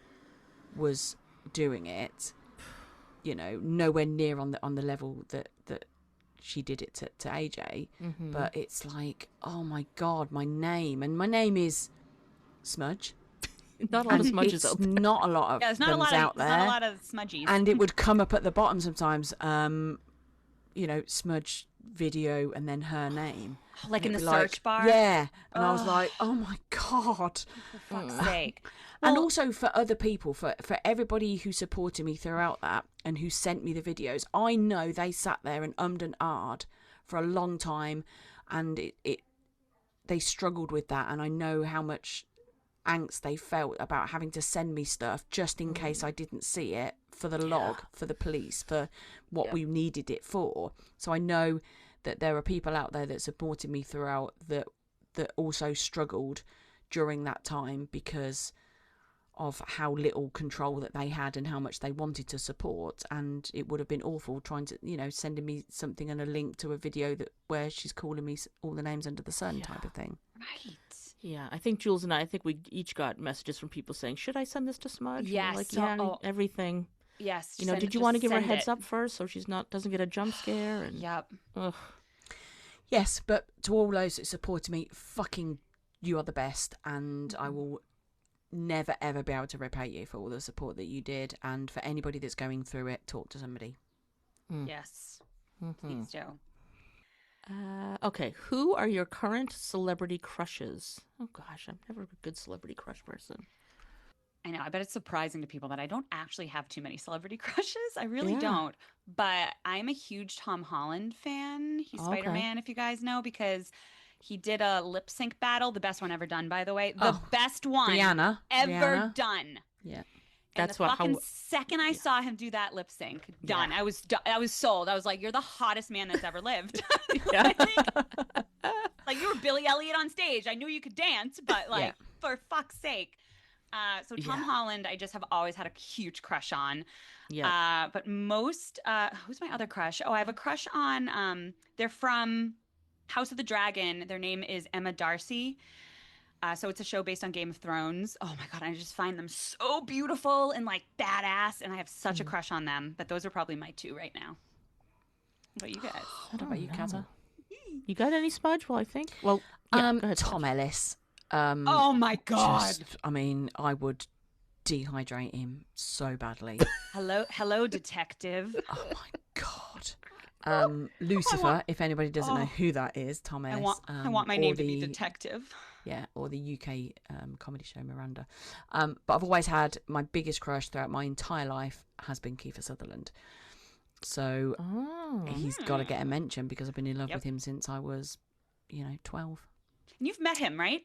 was doing it, you know, nowhere near on the level that she did it to AJ, but it's like, oh my god, my name is Smudge. Not a lot of smudges out there. Not a lot of There's not a lot out of there. not a lot of smudgies. And it would come up at the bottom sometimes, you know, Smudge video and then her name. Like in It'd the be search bar? Yeah. And I was like, oh my God. For fuck's sake. And also for other people, for everybody who supported me throughout that and who sent me the videos, I know they sat there and ummed and ahed for a long time, and they struggled with that, and I know how much angst they felt about having to send me stuff just in case I didn't see it, for the log, for the police, for what we needed it for. So I know that there are people out there that supported me throughout that also struggled during that time because of how little control that they had and how much they wanted to support. And it would have been awful trying to, you know, sending me something and a link to a video where she's calling me all the names under the sun type of thing. Right. Yeah, I think Jules and I think we each got messages from people saying, should I send this to Smudge? And we're Yes. like, yeah, everything. Yes. You know, did you want to give her a heads up first so she's doesn't get a jump scare? And Yep. ugh. Yes, but to all those that supported me, fucking you are the best, and I will never ever be able to repay you for all the support that you did. And for anybody that's going through it, talk to somebody. Yes. Please do. Okay, who are your current celebrity crushes? Oh gosh, I'm never a good celebrity crush person. I know. I bet it's surprising to people that I don't actually have too many celebrity crushes. I really don't. But I'm a huge Tom Holland fan. He's Spider-Man, if you guys know, because he did a lip sync battle, the best one ever done, by the way. The best one ever done. Yeah. And the fucking second I saw him do that lip sync, done. I was sold. I was like, you're the hottest man that's ever lived. Like, you were Billy Elliot on stage. I knew you could dance, but like, for fuck's sake. So Tom Holland, I just have always had a huge crush on. Yeah. But most, who's my other crush? Oh, I have a crush on, they're from House of the Dragon. Their name is Emma Darcy. So it's a show based on Game of Thrones. Oh my God, I just find them so beautiful and like badass, and I have such a crush on them. But those are probably my two right now. What about you guys? What about you, Kazza? You got any Smudge? Well, I think. Well, go ahead, Tom Smudge. Ellis. Oh my God. I mean, I would dehydrate him so badly. Hello, detective. Oh my God. Lucifer, if anybody doesn't know who that is, Tom Ellis. I want my name to be detective. Yeah, or the UK comedy show Miranda. But I've always had, my biggest crush throughout my entire life has been Kiefer Sutherland. So he's got to get a mention because I've been in love with him since I was, 12. And you've met him, right?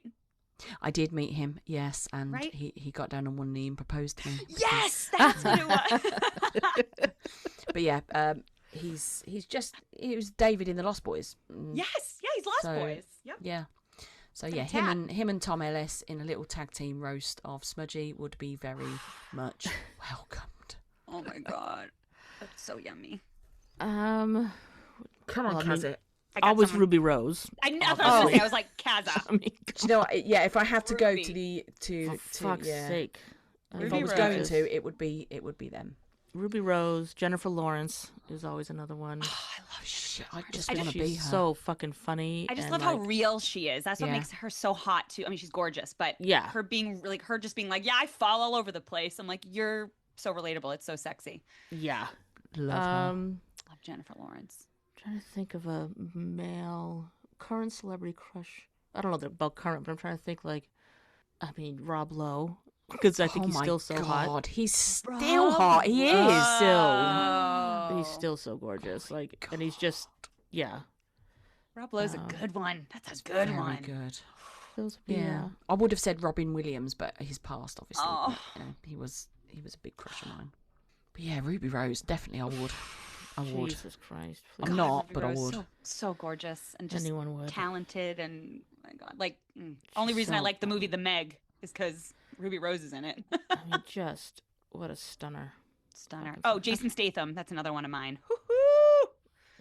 I did meet him, yes, and Right? he got down on one knee and proposed to me. Yes, that's what it was. But yeah, he was David in the Lost Boys. Yes, yeah, he's Lost So, Boys. Yep. Yeah. So Got a yeah, tat. him and Tom Ellis in a little tag team roast of Smudgy would be very much welcomed. Oh my god, that's so yummy. Come on, Well, I Kaz mean- it. I got Always someone- Ruby Rose. I know. That's what I was gonna say. I was like, Kaza. I mean, Do you know what? Yeah, if I had to go Ruby. to the for fuck's yeah, sake. if Ruby I was Rose. going to, it would be them. Ruby Rose, Jennifer Lawrence is always another one. I love shit. I just I want to She's be her. so fucking funny. I just and, love how like, real she is. That's what Yeah. makes her so hot too. I mean, she's gorgeous, but Yeah. her being like her just being like, yeah, I fall all over the place. I'm like, you're so relatable. It's so sexy. Yeah. Love her. Love Jennifer Lawrence. Trying to think of a male current celebrity crush. I don't know about current, but I'm trying to think like, I mean, Rob Lowe, because I think Oh he's my still so hot. God, he's still hot. He is Still, he's Oh. still so gorgeous. Like, and he's just, yeah. Rob Lowe's a good one. That's a good very one. good. Those would be, Yeah, I would have said Robin Williams, but he's passed, obviously. Oh. But, you know, he was a big crush of mine. But yeah, Ruby Rose, definitely I would. I would. Jesus Christ. I'm Please. not, Ruby but I Rose, would. So gorgeous and just Anyone would. talented and oh my god, like only reason I so like the movie The Meg is because Ruby Rose is in it. I mean, just, what a stunner. Stunner. Fucking Oh, Jason Statham. That's another one of mine.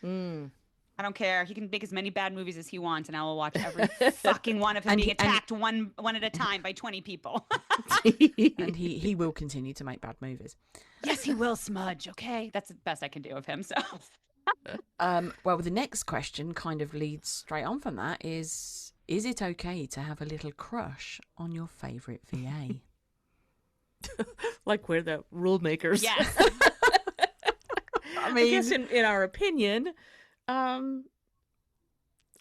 Mm. I don't care. He can make as many bad movies as he wants, and I will watch every fucking one of him And being he- and- attacked one at a time by 20 people. And he will continue to make bad movies. Yes, he will smudge. Okay, that's the best I can do of him. So Well, the next question kind of leads straight on from that. Is it okay to have a little crush on your favourite VA? Like we're the rule makers. yes, I I guess in our opinion, all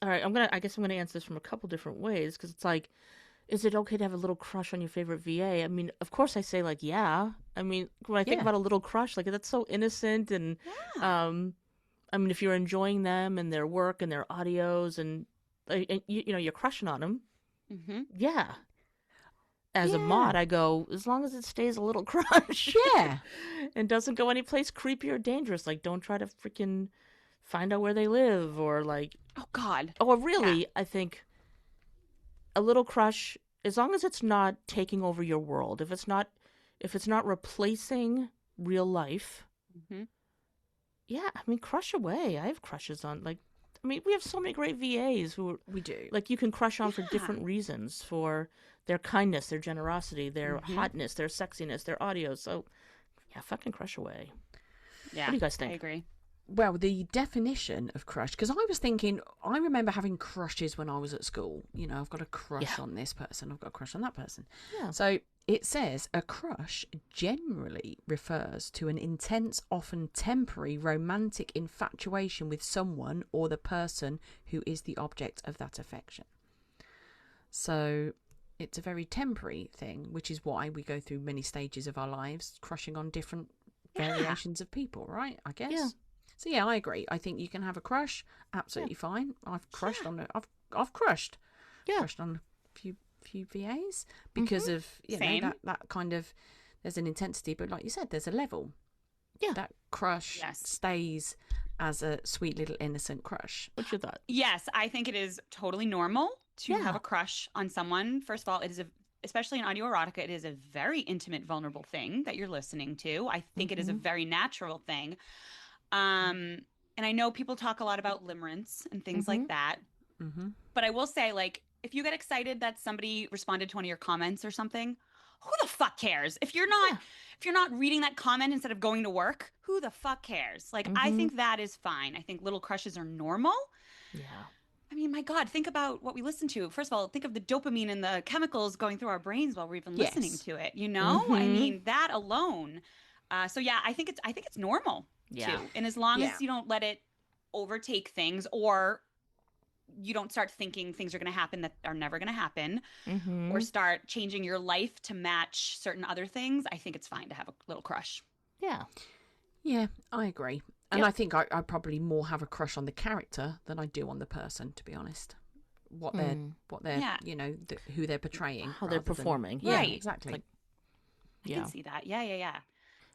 right, I guess I'm gonna answer this from a couple different ways because it's like, is it okay to have a little crush on your favorite VA? I mean, of course I say like, yeah. I mean, when I think Yeah. about a little crush, like that's so innocent and, I mean, if you're enjoying them and their work and their audios and you know, you're crushing on them, hmm yeah. As a Yeah. mod, I go, as long as it stays a little crush. Yeah. And doesn't go anyplace creepy or dangerous. Like, don't try to freaking find out where they live or like, oh God, or really, I think a little crush, as long as it's not taking over your world, if it's not replacing real life, hmm yeah, I mean, crush away. I have crushes on, like, I mean, we have so many great VAs who, We do. like, you can crush on for Yeah. different reasons, for their kindness, their generosity, their hotness, their sexiness, their audio. So, yeah, fucking crush away. yeah. What do you guys think? I agree. Well, the definition of crush, because I was thinking, I remember having crushes when I was at school. You know, I've got a crush Yeah. on this person, I've got a crush on that person. Yeah. So it says a crush generally refers to an intense, often temporary, romantic infatuation with someone or the person who is the object of that affection. So it's a very temporary thing, which is why we go through many stages of our lives, crushing on different variations of people, right? I guess. Yeah. So yeah, I agree. I think you can have a crush, absolutely fine. I've crushed on I've crushed. Yeah. Crushed on a few VAs because of Same. that kind of, there's an intensity, but like you said, there's a level. Yeah. That crush Yes. stays as a sweet little innocent crush. What's your thought? Yes, I think it is totally normal to Yeah. have a crush on someone. First of all, it is especially in audio erotica, it is a very intimate, vulnerable thing that you're listening to. I think it is a very natural thing. And I know people talk a lot about limerence and things like that. Mm-hmm. But I will say, like, if you get excited that somebody responded to one of your comments or something, who the fuck cares? If you're not reading that comment instead of going to work, who the fuck cares? Like, I think that is fine. I think little crushes are normal. Yeah. I mean, my God, think about what we listen to. First of all, think of the dopamine and the chemicals going through our brains while we're even listening Yes. to it. You know, I mean, that alone. So yeah, I think it's normal Yeah. too. And as long Yeah. as you don't let it overtake things, or you don't start thinking things are going to happen that are never going to happen, Mm-hmm. or start changing your life to match certain other things, I think it's fine to have a little crush. Yeah. Yeah, I agree. And Yep. I think I probably more have a crush on the character than I do on the person, to be honest. what they're Yeah. you know who they're portraying, How they're rather than- performing. Yeah, Right. exactly. Like, I yeah. can see that. Yeah.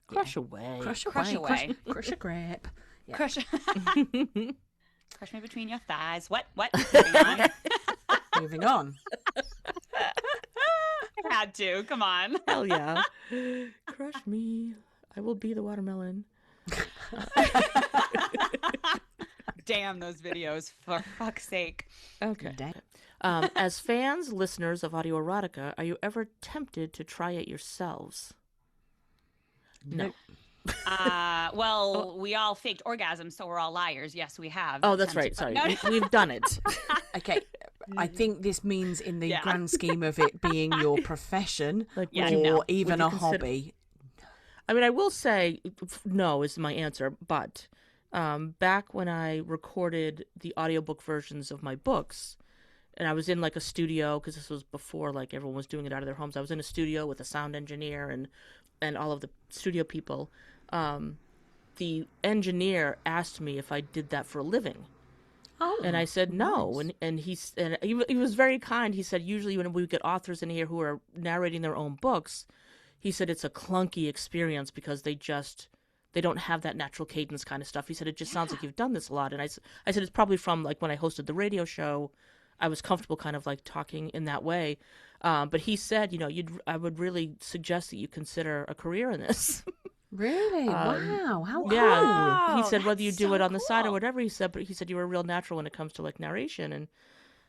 Crush away. Crush Crush away. Crush a grape. Yeah. Crush. Crush me between your thighs. What? Moving on. Moving on. I had to. Come on. Hell yeah. Crush me. I will be the watermelon. Damn those videos, for fuck's sake. Okay. Dang. As fans, listeners of Audio Erotica, are you ever tempted to try it yourselves? No. Well, we all faked orgasms, so we're all liars. Yes, we have. Oh, that's right. Sorry. We've done it. Okay, I think this means in the Yeah. grand scheme of it being your profession Like, Yeah, would you, no. or even would you a consider- hobby. I mean, I will say no is my answer, but back when I recorded the audiobook versions of my books, and I was in like a studio, because this was before like everyone was doing it out of their homes. I was in a studio with a sound engineer and all of the studio people. The engineer asked me if I did that for a living. Oh, And I said no, nice. and he was very kind. He said usually when we get authors in here who are narrating their own books, he said it's a clunky experience because they don't have that natural cadence kind of stuff. He said it just sounds like you've done this a lot, and I said it's probably from like when I hosted the radio show, I was comfortable kind of like talking in that way. But he said, you know, I would really suggest that you consider a career in this. Really? Wow. How cool. Yeah, he Wow, said whether you that's do it so on the side or cool. whatever. He said, but he said you were a real natural when it comes to like narration, and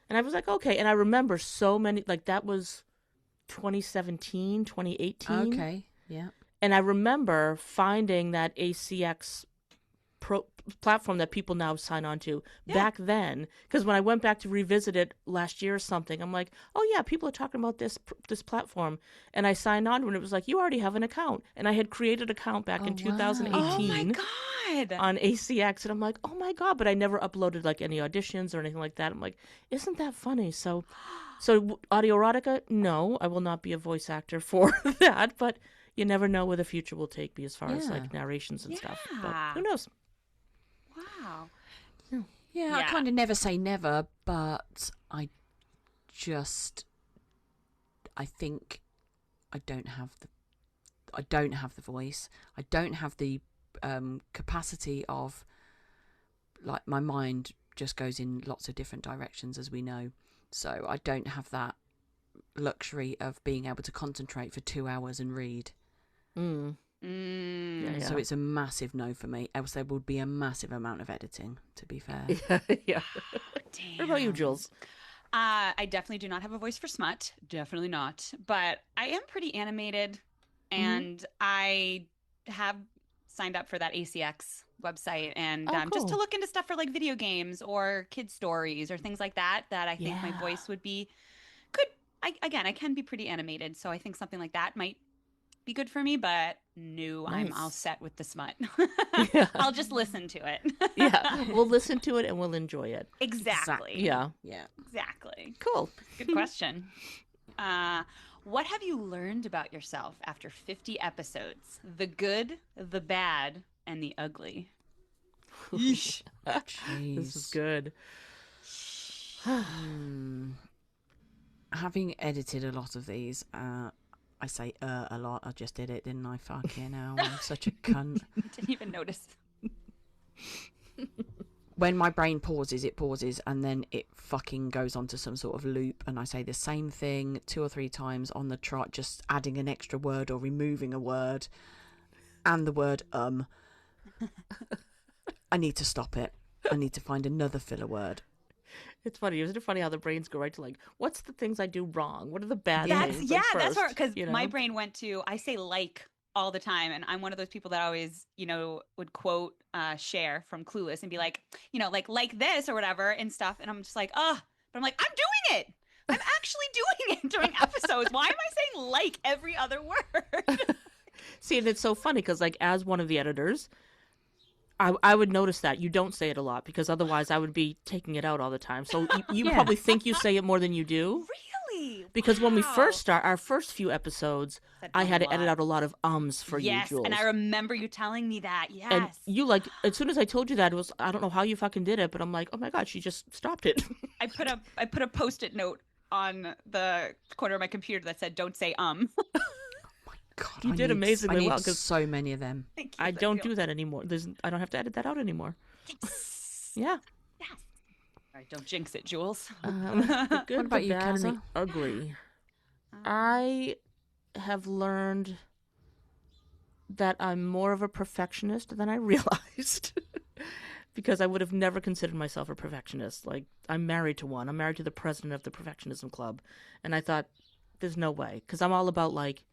I was like, okay. And I remember so many, like that was 2017, 2018. Okay. Yeah. And I remember finding that ACX platform that people now sign on to back then, because when I went back to revisit it last year or something, I'm like, oh yeah, people are talking about this platform, and I signed on to it, and it was like, you already have an account, and I had created an account back in wow. 2018 Oh my god. on ACX, and I'm like, oh my god, but I never uploaded like any auditions or anything like that. I'm like, isn't that funny? So Audio Erotica, no, I will not be a voice actor for that, but you never know where the future will take me as far as like narrations and stuff. But Yeah. who knows? Wow. Yeah, I Yeah. kind of never say never, but I think I don't have the voice. I don't have the capacity of, like, my mind just goes in lots of different directions, as we know. So I don't have that luxury of being able to concentrate for 2 hours and read. Yeah. So it's a massive no for me. Else there would be a massive amount of editing, to be fair. yeah. Damn. What about you, Jules? I definitely do not have a voice for smut. Definitely not. But I am pretty animated, and I have signed up for that ACX website, and just to cool. look into stuff for like video games or kid stories or things like that. That I think my Yeah. voice would be good. I can be pretty animated, so I think something like that might be good for me. But no, I'm all Nice. set with the smut. Yeah. I'll just listen to it. Yeah, we'll listen to it and we'll enjoy it. Exactly. Yeah, Yeah. Exactly. cool. Good question. What have you learned about yourself after 50 episodes? The good, the bad, and the ugly. Yeesh. This is good. Having edited a lot of these, I say a lot. I just did it, didn't I? Fucking hell, I'm such a cunt. Didn't even notice. When my brain pauses, it pauses, and then it fucking goes onto some sort of loop, and I say the same thing 2 or 3 times on the trot, just adding an extra word or removing a word, and the word I need to stop it. I need to find another filler word. It's funny. Isn't it funny how the brains go right to like, what's the things I do wrong? What are the bad That's things? yeah, like, that's where first, because you know? my brain went to I say like all the time, and I'm one of those people that always would quote Cher from Clueless and be like like this or whatever and stuff, and I'm just like but I'm like I'm doing it. I'm actually doing it during episodes. Why am I saying like every other word? See, and it's so funny because like as one of the editors, I would notice that you don't say it a lot because otherwise I would be taking it out all the time. So you probably think you say it more than you do. Really? Because when we Wow. first start our first few episodes, Said I had a to edit lot. out a lot of ums for you, Yes, Jules. and I remember you telling me that. Yes. And you like, as soon as I told you that, it was, I don't know how you fucking did it, but I'm like, oh my god, she just stopped it. I put a Post-it note on the corner of my computer that said, "Don't say." God, You I need amazingly I need well, 'cause so many of them. Thank you, I don't feel- do that anymore. I don't have to edit that out anymore. Yeah. Yes. All right, don't jinx it, Jules. The good, What about the you, bad, and the Kazza? ugly. I have learned that I'm more of a perfectionist than I realized. Because I would have never considered myself a perfectionist. Like, I'm married to one. I'm married to the president of the Perfectionism Club. And I thought, there's no way. Because I'm all about, like,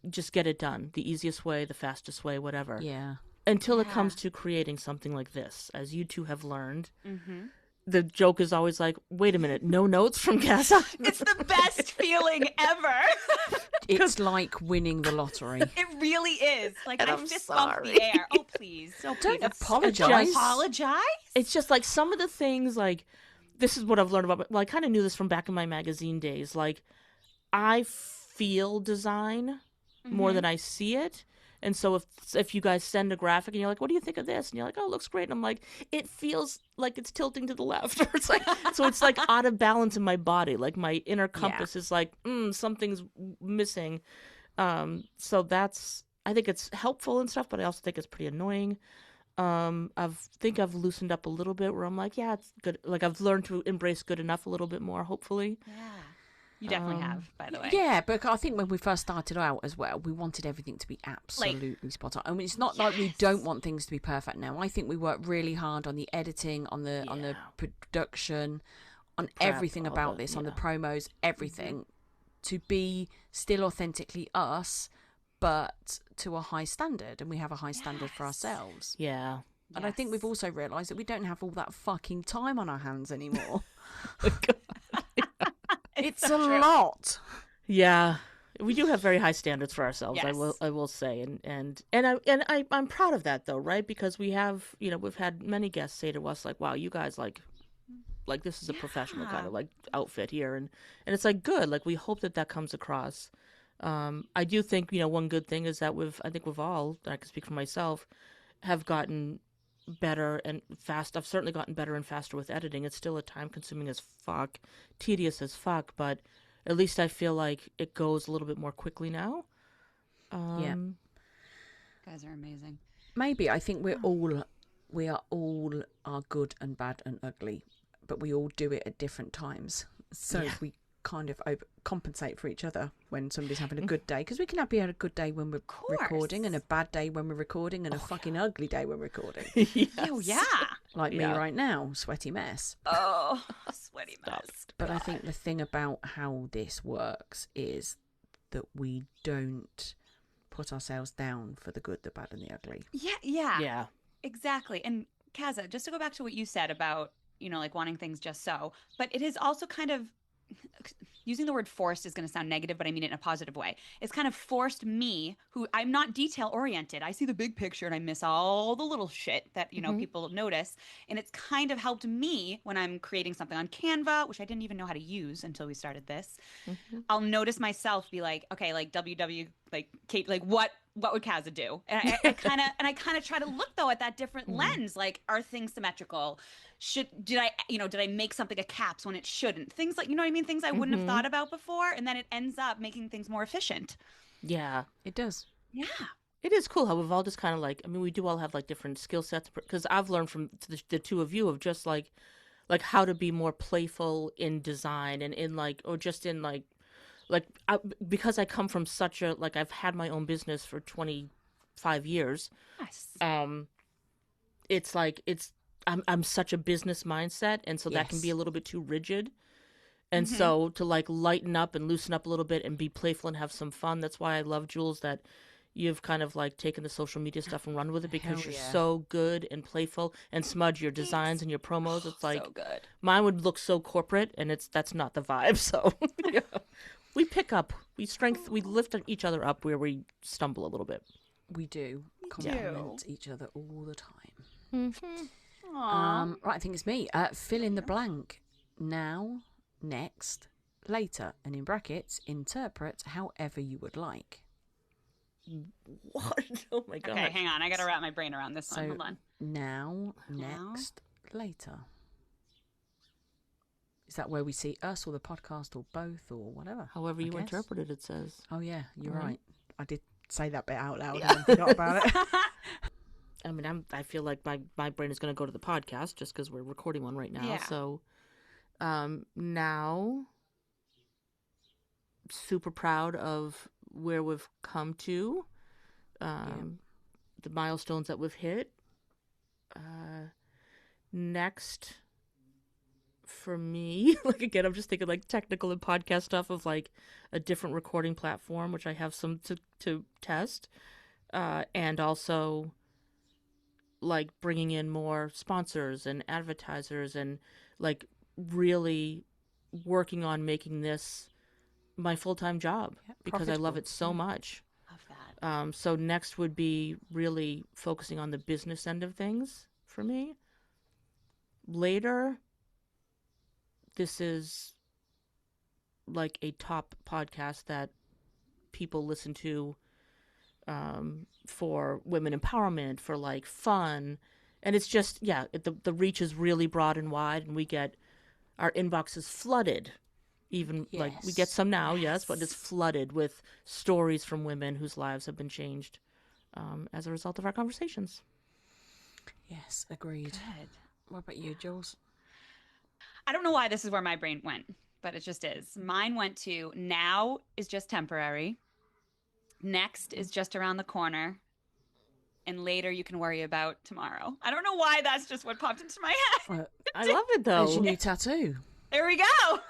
just get it done. The easiest way, the fastest way, whatever. Yeah. Until it Yeah. comes to creating something like this. As you two have learned, Mm-hmm. the joke is always like, wait a minute, no notes from Casa? It's the best feeling ever. It's like winning the lottery. It really is. Like, And I I'm fist bump sorry. the air. Oh, please. Oh, Don't please. apologize. Apologize? It's just like some of the things, like, this is what I've learned about, well, I kind of knew this from back in my magazine days. Like, I feel design more than I see it. And so if you guys send a graphic and you're like, what do you think of this? And you're like, oh, it looks great. And I'm like, it feels like it's tilting to the left. Or it's like, so it's like out of balance in my body. Like my inner compass is like, something's missing. So I think it's helpful and stuff, but I also think it's pretty annoying. I've loosened up a little bit where I'm like, yeah, it's good. Like I've learned to embrace good enough a little bit more, hopefully. Yeah. You definitely have, by the way. Yeah, but I think when we first started out as well, we wanted everything to be absolutely spot on. I mean, it's not like we don't want things to be perfect now. I think we work really hard on the editing, on the production, on everything all about the- this, on the yeah. promos, everything, to be still authentically us, but to a high standard, and we have a high standard for ourselves. Yeah. And I think we've also realised that we don't have all that fucking time on our hands anymore. It's a lot. Yeah, we do have very high standards for ourselves. Yes. I will say, and I'm proud of that though, right? Because we've had many guests say to us like, "Wow, you guys like this is a professional kind of like outfit here," and it's like good. Like we hope that comes across. I do think one good thing is that I think we've all, I can speak for myself, have gotten better and fast. I've certainly gotten better and faster with editing. It's still time consuming as fuck, tedious as fuck, but at least I feel like it goes a little bit more quickly now. Yeah. You guys are amazing. Maybe I think we are all good and bad and ugly, but we all do it at different times. So we kind of compensate for each other when somebody's having a good day, because we can have a good day when we're recording and a bad day when we're recording and a fucking ugly day when we're recording. Oh, yeah. Like me right now, sweaty mess. Oh, sweaty mess. But I think the thing about how this works is that we don't put ourselves down for the good, the bad, and the ugly. Yeah. Exactly. And Kaza, just to go back to what you said about, like wanting things just so, but it is also kind of, using the word forced is going to sound negative, but I mean it in a positive way. It's kind of forced me, who I'm not detail oriented. I see the big picture and I miss all the little shit that, people notice. And it's kind of helped me when I'm creating something on Canva, which I didn't even know how to use until we started this. I'll notice myself be like, okay, like WW, like Kate, like what would Kaza do? And I kind of try to look though at that different lens. Like, are things symmetrical? Did I make something a caps when it shouldn't? Things like, you know what I mean? Things I wouldn't have thought about before. And then it ends up making things more efficient. Yeah. It does. Yeah. It is cool how we've all just kind of like, I mean, we do all have like different skill sets, because I've learned from the two of you of just like how to be more playful in design and in like, or just in like because I come from such a, like I've had my own business for 25 years. Yes. It's like, I'm such a business mindset. And so that can be a little bit too rigid. And so to like lighten up and loosen up a little bit and be playful and have some fun. That's why I love, Jules, that you've kind of like taken the social media stuff and run with it, because you're so good and playful, and Smudge, your designs and your promos. It's like, so good. Mine would look so corporate, and that's not the vibe. So we pick up, we lift each other up where we stumble a little bit. We do compliment each other all the time. Aww. Right, I think it's me. Fill in the blank. Now, next, later, and in brackets, interpret however you would like. What? Oh my god. Okay, hang on. I got to wrap my brain around this one. So Hold on. now, next, later. Is that where we see us or the podcast or both or whatever? However I you guess. interpret it, it says. Oh yeah, you're Alright. right. I did say that bit out loud and forgot about it. I mean, I feel like my brain is going to go to the podcast just because we're recording one right now. Yeah. So now, super proud of where we've come to, the milestones that we've hit. Next, for me, like again, I'm just thinking like technical and podcast stuff of like a different recording platform, which I have some to test, and also like bringing in more sponsors and advertisers and like really working on making this my full-time job because I love it so much. Love that. So next would be really focusing on the business end of things for me. Later, this is like a top podcast that people listen to for women empowerment, for like fun. And it's just, the reach is really broad and wide, and we get our inboxes flooded. Even like we get some now, yes, but it's flooded with stories from women whose lives have been changed as a result of our conversations. Yes, agreed. Good. What about you, Jules? I don't know why this is where my brain went, but it just is. Mine went to now is just temporary. Next is just around the corner. And later you can worry about tomorrow. I don't know why that's just what popped into my head. I love it though. There's your new tattoo. There we go. Oh,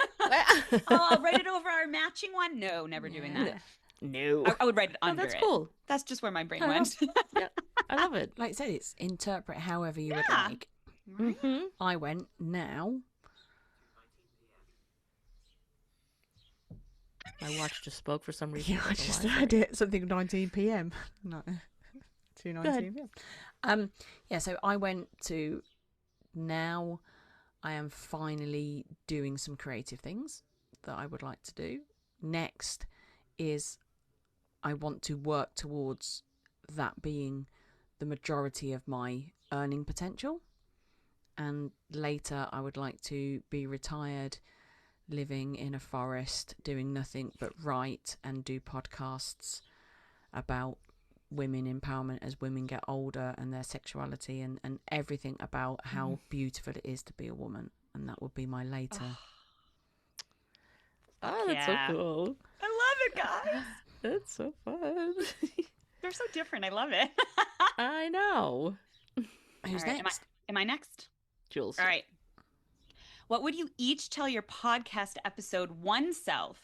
I'll write it over our matching one. No, never doing that. No. I would write it under that's it. cool. That's just where my brain Oh, went. Yeah, I love it. Like I said, it's interpret however you would Yeah. like. Mm-hmm. I went now. My watch just spoke for some reason. Yeah, I don't know just why. had it. Something 19 p.m. No, 2:19 ahead. p.m. Yeah. So I went to now. I am finally doing some creative things that I would like to do. Next is I want to work towards that being the majority of my earning potential. And later I would like to be retired, living in a forest, doing nothing but write and do podcasts about women empowerment as women get older and their sexuality and everything about how beautiful it is to be a woman. And that would be my later. Oh, that's Yeah. so cool. I love it, guys. That's so fun. They're so different. I love it. I know. Who's All right, next? Am I next? Jules. All right. What would you each tell your podcast episode 1 self,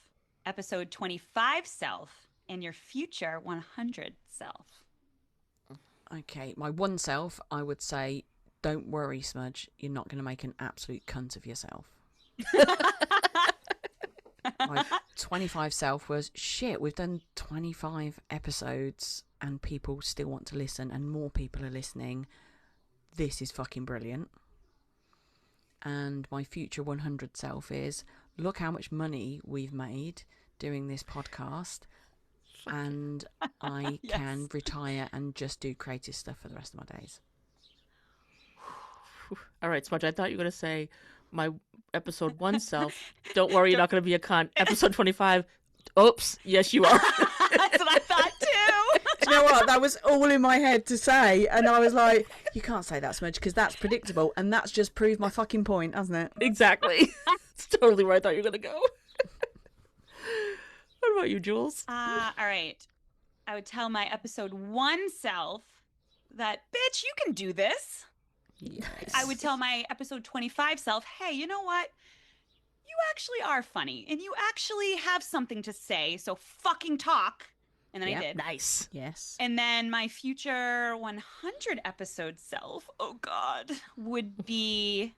episode 25 self, and your future 100 self? Okay, my one self, I would say, don't worry, Smudge. You're not going to make an absolute cunt of yourself. My 25 self was, shit, we've done 25 episodes and people still want to listen and more people are listening. This is fucking brilliant. And my future 100 self is, look how much money we've made doing this podcast. And I Yes. can retire and just do creative stuff for the rest of my days. All right, Smudge, I thought you were going to say my episode 1 self. Don't worry, you're not going to be a cunt. Episode 25. Oops. Yes, you are. That's what I thought too. Do you know what? That was all in my head to say. And I was like, you can't say that, Smudge, because that's predictable. And that's just proved my fucking point, hasn't it? Exactly. It's totally where I thought you were going to go. What about you, Jules? All right. I would tell my episode 1 self that, bitch, you can do this. Yes. I would tell my episode 25 self, hey, you know what? You actually are funny and you actually have something to say. So fucking talk. And then Yep. I did. Nice. Yes. And then my future 100 episode self, oh God, would be...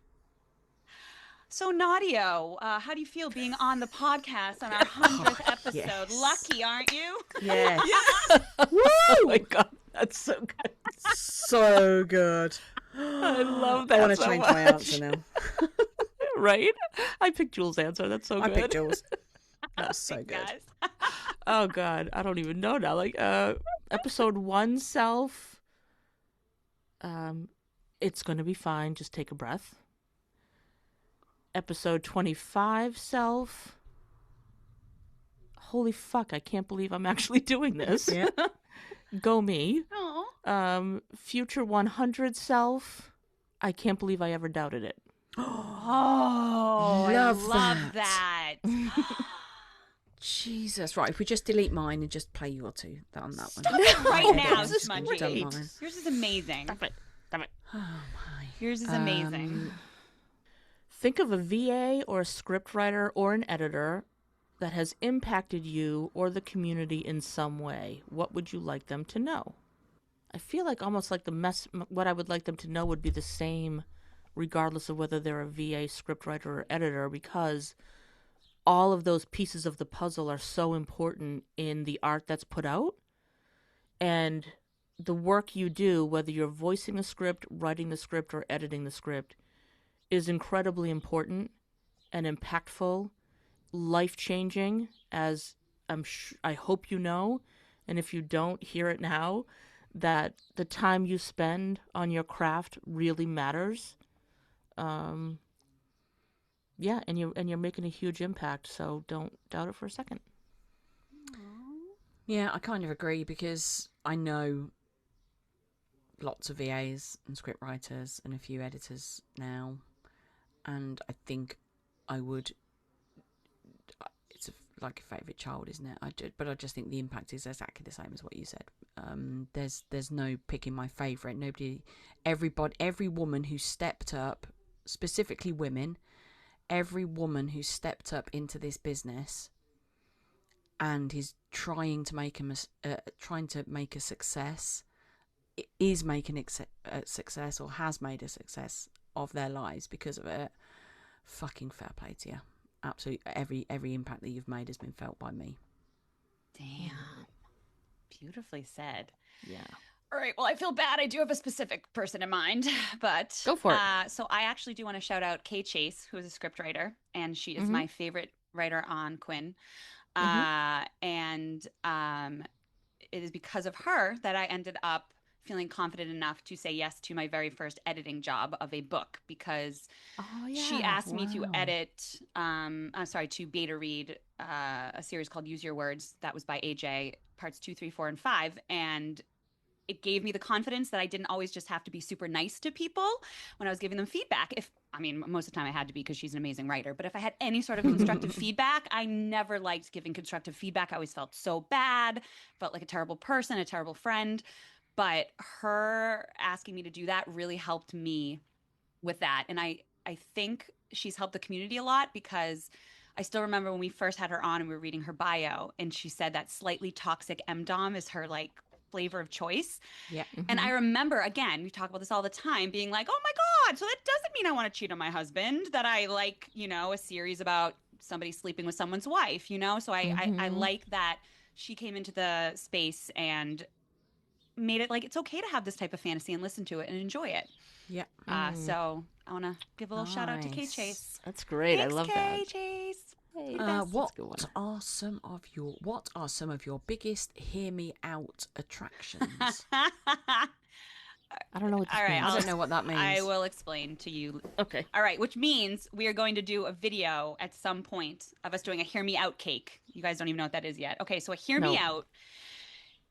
So Nadio, how do you feel being on the podcast on our 100th episode? yes. Lucky, aren't you? Yes. Oh my God. That's so good. So good. I love that. I want to so change much. my answer now. Right? I picked Jules' answer. That's so I good. picked Jules. was so good. Guys. Oh God, I don't even know now. Like episode 1 self. It's gonna be fine. Just take a breath. Episode 25 self. Holy fuck! I can't believe I'm actually doing this. Yeah. Go me. Aw. Future 100 self. I can't believe I ever doubted it. Oh, Love I love that. that. Jesus, right. If we just delete mine and just play your two on that one. Stop it right now, Just Smudgy. done mine. Yours is amazing. Stop it. Stop it. Oh my. Yours is amazing. Think of a VA or a scriptwriter or an editor that has impacted you or the community in some way. What would you like them to know? I feel like almost like what I would like them to know would be the same regardless of whether they're a VA, scriptwriter, or editor, because all of those pieces of the puzzle are so important in the art that's put out. And the work you do, whether you're voicing the script, writing the script, or editing the script, is incredibly important and impactful, life-changing, as I hope you know, and if you don't, hear it now, that the time you spend on your craft really matters. Yeah, and you're making a huge impact, so don't doubt it for a second. Yeah, I kind of agree because I know lots of VAs and scriptwriters and a few editors now, and I think I would. It's like a favourite child, isn't it? But I just think the impact is exactly the same as what you said. There's no picking my favourite. Every woman who stepped up, specifically women, every woman who stepped up into this business and is trying to make a success, is making a success or has made a success of their lives because of it. Fucking fair play to you. Absolutely, every impact that you've made has been felt by me. Damn. Beautifully said. Yeah. All right. Well, I feel bad. I do have a specific person in mind, but Go for it. So I actually do want to shout out Kay Chase, who is a scriptwriter, and she is my favorite writer on Quinn. And it is because of her that I ended up feeling confident enough to say yes to my very first editing job of a book, because she asked me to edit, to beta read a series called Use Your Words. That was by AJ, parts 2, 3, 4, and 5. And it gave me the confidence that I didn't always just have to be super nice to people when I was giving them feedback. Most of the time I had to be because she's an amazing writer. But if I had any sort of constructive feedback, I never liked giving constructive feedback. I always felt so bad, felt like a terrible person, a terrible friend. But her asking me to do that really helped me with that. And I think she's helped the community a lot, because I still remember when we first had her on and we were reading her bio, and she said that slightly toxic MDOM is her flavor of choice. Yeah. And I remember, again, we talk about this all the time, being like, oh my God, so that doesn't mean I want to cheat on my husband, that I like, a series about somebody sleeping with someone's wife, So I like that she came into the space and made it like it's okay to have this type of fantasy and listen to it and enjoy it. Yeah. So I want to give a little shout out to Kay Nice. Chase. That's great. Thanks, I love Kay that. Chase. Hey, What are some of your biggest hear me out attractions? I don't know what this All right, means. I don't know what that means. I will explain to you. Okay. All right, which means we are going to do a video at some point of us doing a hear me out cake. You guys don't even know what that is yet. Okay, so a hear me out.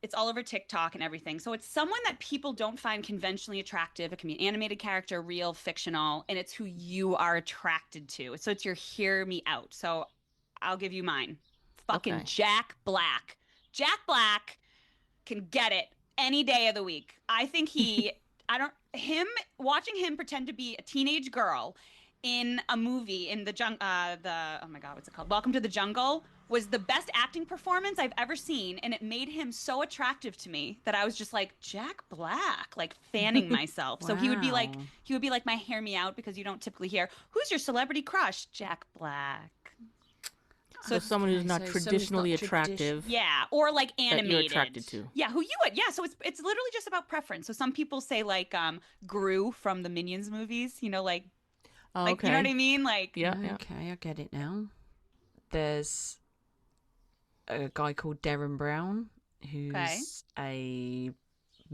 It's all over TikTok and everything. So it's someone that people don't find conventionally attractive. It can be an animated character, real, fictional, and it's who you are attracted to. So it's your hear me out. So I'll give you mine. Fucking Jack Black. Jack Black can get it any day of the week. I think watching him pretend to be a teenage girl in a movie in oh my God, what's it called? Welcome to the Jungle, was the best acting performance I've ever seen, and it made him so attractive to me that I was just like, Jack Black, like fanning myself. So he would be like my hear me out, because you don't typically hear, who's your celebrity crush? Jack Black. So someone who's not traditionally attractive. Yeah, or like animated. That you're attracted to. Yeah, who you would. Yeah, so it's literally just about preference. So some people say like Gru from the Minions movies, like Oh, like, okay. you know what I mean? Like, Yeah. Okay, I get it now. There's a guy called Darren Brown, who's a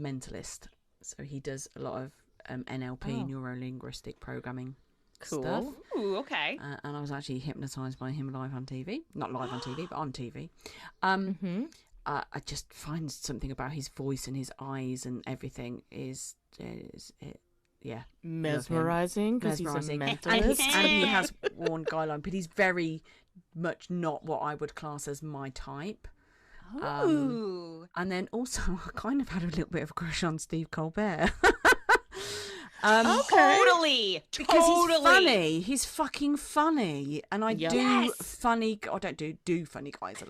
mentalist. So he does a lot of NLP, neuro-linguistic programming stuff. Ooh, okay. And I was actually hypnotised by him live on TV. Not live on TV, but on TV. I just find something about his voice and his eyes and everything is mesmerizing because he's a mentalist. And he has worn guideline, but he's very much not what I would class as my type. Ooh. And then also, I kind of had a little bit of a crush on Steve Colbert. Totally. Because he's funny. He's fucking funny. And I do funny... I don't do funny guys.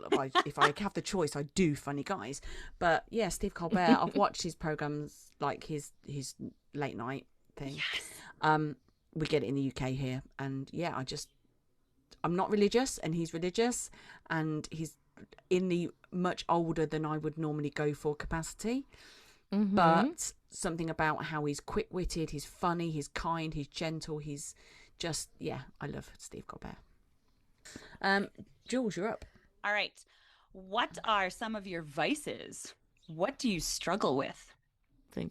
If I have the choice, I do funny guys. But yeah, Steve Colbert, I've watched his programmes, like his late night thing. Yes. We get it in the UK here. And yeah, I'm not religious and he's religious. And he's in the much older than I would normally go for capacity. But something about how he's quick-witted, he's funny, he's kind, he's gentle, he's just, I love Steve Colbert. Jules, you're up. All right. What are some of your vices? What do you struggle with?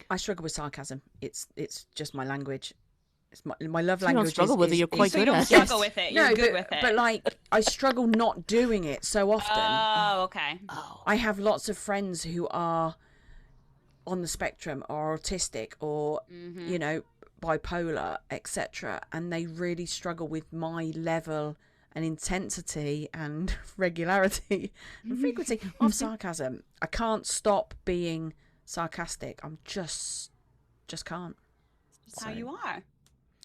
I struggle with sarcasm. It's just my language. It's my love You language. don't struggle with it. You're quite good at it. Struggle with it. You're good with it. But like, I struggle not doing it so often. Oh, okay. I have lots of friends who are on the spectrum or autistic or you know, bipolar, etc., and they really struggle with my level and intensity and regularity and frequency of sarcasm. I can't stop being sarcastic. I'm just can't. That's how you are.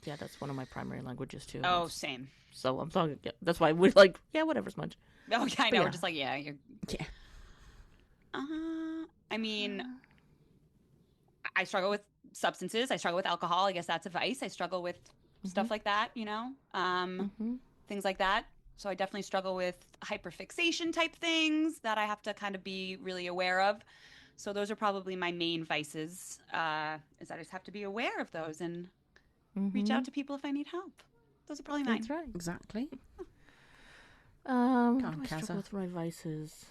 Yeah, that's one of my primary languages too. Oh, same. So I'm talking. Yeah, that's why we're like, whatever, Smudge. Oh, yeah, I know. Yeah. We're just like, you're. Yeah. I mean, I struggle with substances. I struggle with alcohol. I guess that's a vice. I struggle with stuff like that, you know, things like that. So I definitely struggle with hyperfixation type things that I have to kind of be really aware of. So those are probably my main vices, is that I just have to be aware of those and reach out to people if I need help. Those are probably mine. That's right. Exactly. What do I struggle with my vices?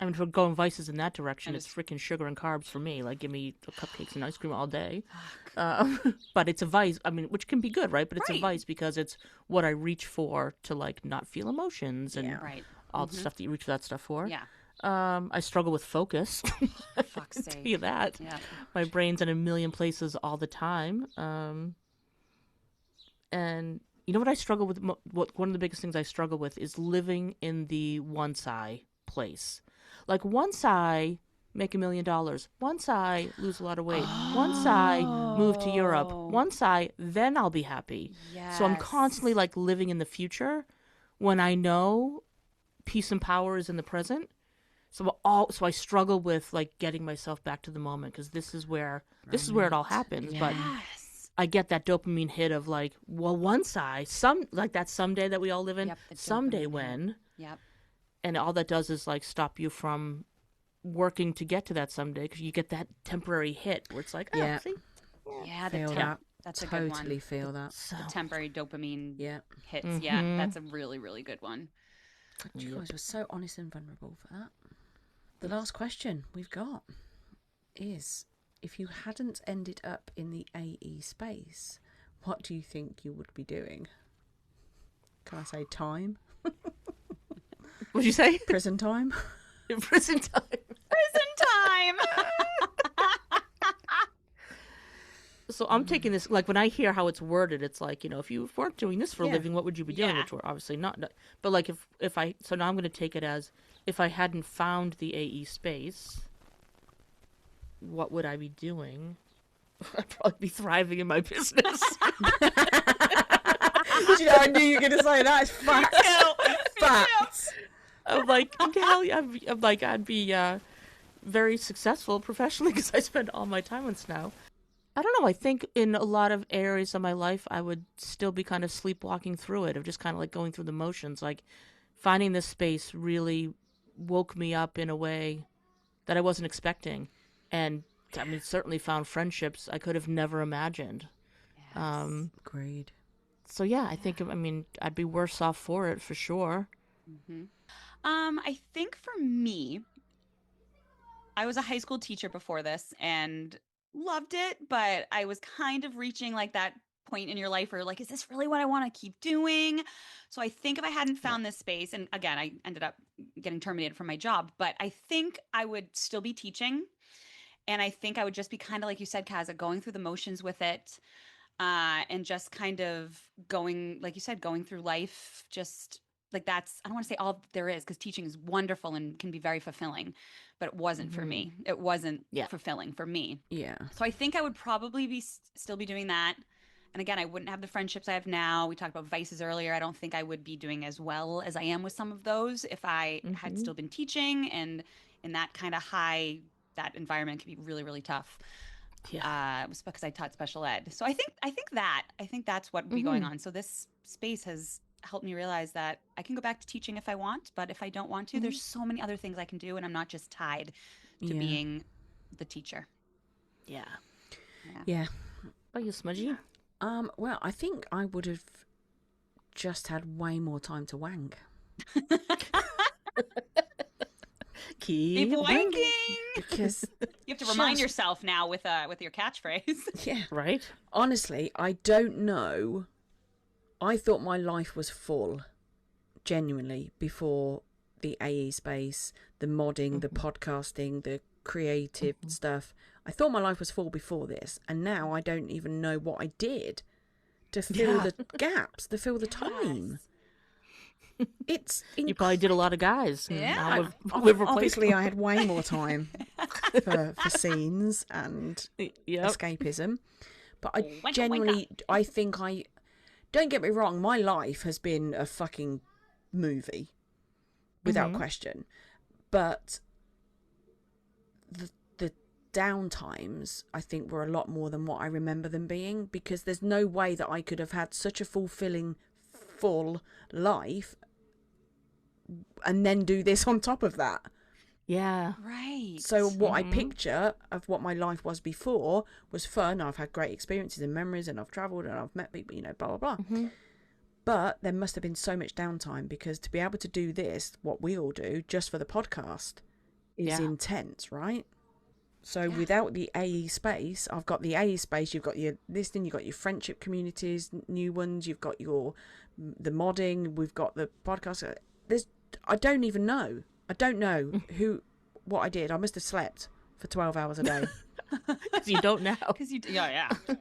I mean, if we're going vices in that direction, it's freaking sugar and carbs for me. Like, give me cupcakes and ice cream all day. But it's a vice, I mean, which can be good, right? But it's a vice because it's what I reach for to, like, not feel emotions and all the stuff that you reach for that stuff for. Yeah. I struggle with focus. Fuck's I'll sake. tell you that. Yeah. My brain's in a million places all the time. And you know what I struggle with? One of the biggest things I struggle with is living in the once I place. Like, once I make $1 million, once I lose a lot of weight, once I move to Europe, once then I'll be happy. Yes. So I'm constantly like living in the future when I know peace and power is in the present. So I struggle with like getting myself back to the moment because this is where it all happens. But I get that dopamine hit of like, well, once like that someday that we all live in, someday when. Yep. And all that does is like stop you from working to get to that someday because you get that temporary hit where it's like, see? Yeah, that's a totally good one. Feel that. The temporary dopamine hits. Mm-hmm. Yeah, that's a really, really good one. You guys were so honest and vulnerable for that. The last question we've got is, if you hadn't ended up in the AE space, what do you think you would be doing? Can I say time? What'd you say? Prison time? Prison time. Prison time! So I'm taking this, like, when I hear how it's worded, it's like, you know, if you weren't doing this for a living, what would you be doing? Which we're obviously not. But, like, so now I'm going to take it as, if I hadn't found the AE space, what would I be doing? I'd probably be thriving in my business. You know, I knew you were going to say that. It's facts. Facts. I'm like, hell yeah, I'm like, I'd be very successful professionally because I spend all my time on Snow. I don't know. I think in a lot of areas of my life, I would still be kind of sleepwalking through it, of just kind of like going through the motions. Like, finding this space really woke me up in a way that I wasn't expecting. And I mean, certainly found friendships I could have never imagined. Yes. Agreed. So yeah, I think, I mean, I'd be worse off for it for sure. Mm-hmm. I think for me, I was a high school teacher before this and loved it, but I was kind of reaching like that point in your life where you're like, is this really what I want to keep doing? So I think if I hadn't found this space, and again, I ended up getting terminated from my job, but I think I would still be teaching. And I think I would just be kind of like you said, Kaza, going through the motions with it, and just kind of going, like you said, going through life, just like that's, I don't want to say all there is because teaching is wonderful and can be very fulfilling, but it wasn't for me. It wasn't fulfilling for me. Yeah. So I think I would probably be still be doing that. And again, I wouldn't have the friendships I have now. We talked about vices earlier. I don't think I would be doing as well as I am with some of those if I had still been teaching. And in that kind of high, that environment can be really, really tough. It was because I taught special ed. So I think that's what would be going on. So this space has helped me realize that I can go back to teaching if I want, but if I don't want to, there's so many other things I can do, and I'm not just tied to being the teacher. Yeah. Yeah. Are you smudgy? Well, I think I would have just had way more time to wank. Keep wanking. Because you have to remind yourself now with your catchphrase. Yeah. Right? Honestly, I don't know. I thought my life was full, genuinely, before the AE space, the modding, the podcasting, the creative stuff. I thought my life was full before this, and now I don't even know what I did to fill the gaps, to fill the time. It's you probably did a lot of guys. Yeah. Obviously, I had way more time for scenes and escapism. But I genuinely, I think don't get me wrong, my life has been a fucking movie, without question. But the downtimes, I think, were a lot more than what I remember them being, because there's no way that I could have had such a fulfilling, full life and then do this on top of that. Yeah. Right. So what I picture of what my life was before was fun. I've had great experiences and memories, and I've travelled and I've met people, blah, blah, blah. But there must have been so much downtime, because to be able to do this, what we all do, just for the podcast, is intense, right? So without the AE space, I've got the AE space, you've got your listening, you've got your friendship communities, new ones, you've got the modding, we've got the podcast. I don't even know. I don't know what I did. I must have slept for 12 hours a day. Because you don't know. Yeah. Wow.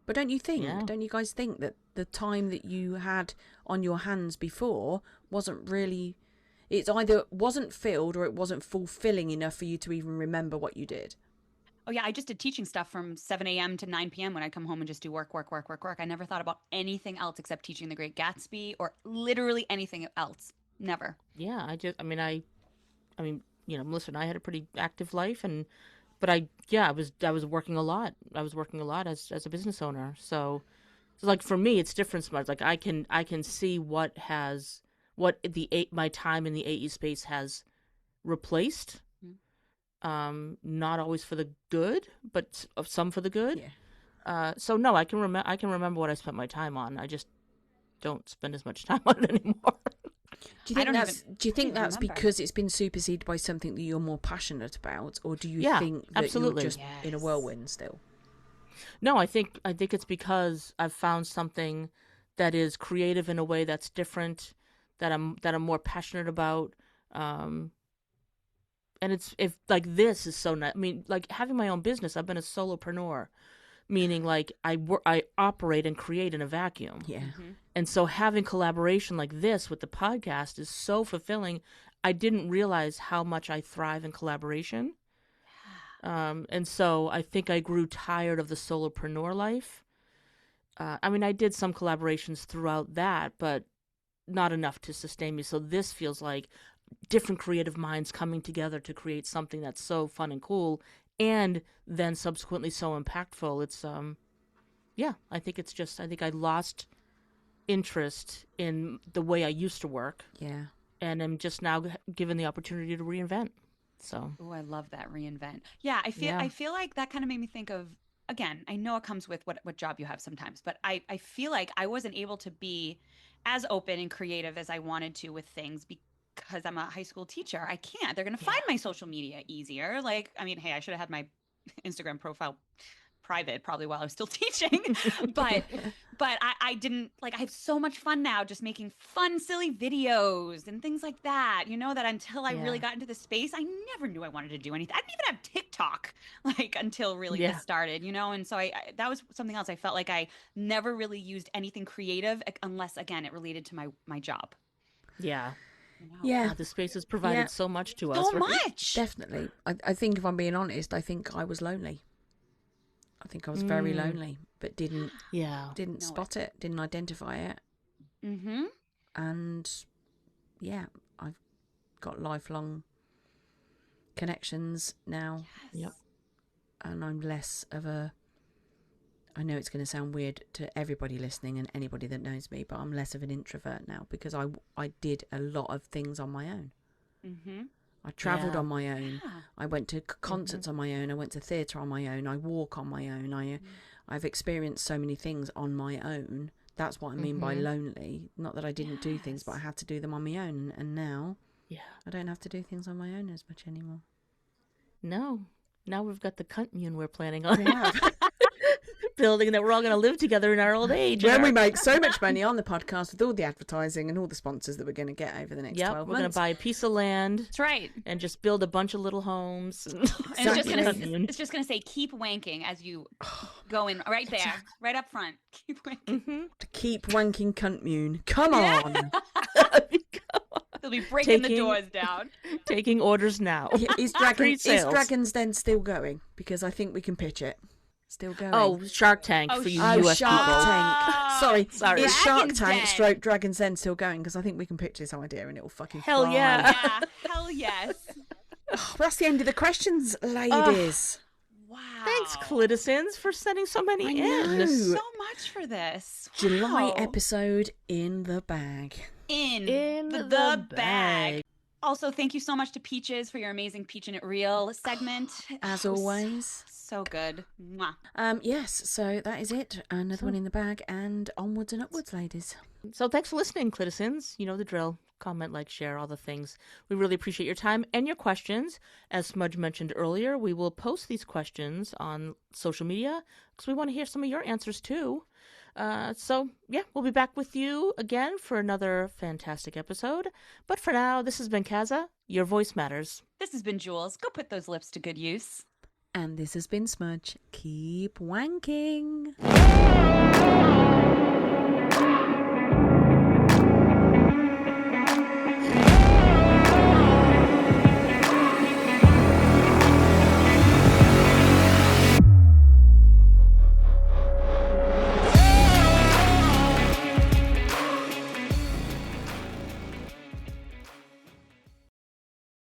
But don't you guys think that the time that you had on your hands before wasn't really... It's either wasn't filled or it wasn't fulfilling enough for you to even remember what you did? Oh, yeah. I just did teaching stuff from 7 a.m. to 9 p.m. when I come home and just do work. I never thought about anything else except teaching The Great Gatsby or literally anything else. Never. Yeah. I mean, Melissa and I had a pretty active life, but I was working a lot. I was working a lot as a business owner. So like for me, it's different. So much. Like I can see what my time in the AE space has replaced. Not always for the good, but some for the good. Yeah. So no, I can remember what I spent my time on. I just don't spend as much time on it anymore. Do you think that's because it's been superseded by something that you're more passionate about, or do you think that absolutely. you're just in a whirlwind still? No, I think it's because I've found something that is creative in a way that's different, that I'm more passionate about. And this is so nice. I mean, like having my own business, I've been a solopreneur, meaning like I operate and create in a vacuum. Yeah. And so having collaboration like this with the podcast is so fulfilling. I didn't realize how much I thrive in collaboration. And so I think I grew tired of the solopreneur life. I mean, I did some collaborations throughout that, but not enough to sustain me. So this feels like different creative minds coming together to create something that's so fun and cool, and then subsequently so impactful. It's I think I lost interest in the way I used to work. Yeah. And I'm just now given the opportunity to reinvent. So. Oh, I love that reinvent. Yeah, I feel like that kind of made me think of, again, I know it comes with what job you have sometimes, but I feel like I wasn't able to be as open and creative as I wanted to with things because I'm a high school teacher, I can't. They're going to find my social media easier. Like, I mean, hey, I should have had my Instagram profile private probably while I was still teaching, but I didn't. Like, I have so much fun now just making fun, silly videos and things like that, that until I really got into the space, I never knew I wanted to do anything. I didn't even have TikTok like until really this started, and so I that was something else. I felt like I never really used anything creative unless, again, it related to my job. Yeah. Yeah. The space has provided so much to us. So right? much. Definitely. I think if I'm being honest, I think I was lonely. I think I was very lonely, but didn't spot it, didn't identify it. Mm-hmm. And yeah, I've got lifelong connections now. Yes. Yep. And I'm less of a, I know it's going to sound weird to everybody listening and anybody that knows me, but I'm less of an introvert now because I did a lot of things on my own. Mm-hmm. I travelled on my own. Yeah. I went to concerts on my own. I went to theatre on my own. I walk on my own. I've experienced so many things on my own. That's what I mean by lonely. Not that I didn't do things, but I had to do them on my own. And now I don't have to do things on my own as much anymore. No. Now we've got the commune we're planning on building that we're all going to live together in our old age. When we make so much money on the podcast with all the advertising and all the sponsors that we're going to get over the next 12 months. We're going to buy a piece of land. That's right. And just build a bunch of little homes. And it's just gonna say keep wanking as you go in right there, right up front. Keep wanking. To keep wanking commune. Come on. They'll be breaking the doors down. Taking orders now. Is Dragons Den still going? Because I think we can pitch it. Still going. Oh, Shark Tank for you US Shark people. Tank. Sorry. Is Shark Dragons Tank Den. stroke Dragons Den still going? Because I think we can pitch this idea and it'll fucking Hell fly. yeah. Yeah, hell yes. Oh, that's the end of the questions, ladies. Wow. Thanks, Clitizens, for sending so many I in. know. So much for this. July Wow. episode in the bag. In the bag. bag. Also, thank you so much to Peaches for your amazing Peachin It Real segment. As It was always. So good. Mwah. Yes, so that is it. Another one in the bag and onwards and upwards, ladies. So thanks for listening, Clitizens. You know the drill. Comment, like, share, all the things. We really appreciate your time and your questions. As Smudge mentioned earlier, we will post these questions on social media because we want to hear some of your answers too. So, we'll be back with you again for another fantastic episode. But for now, this has been Kaza. Your voice matters. This has been Jules. Go put those lips to good use. And this has been Smudge. Keep wanking.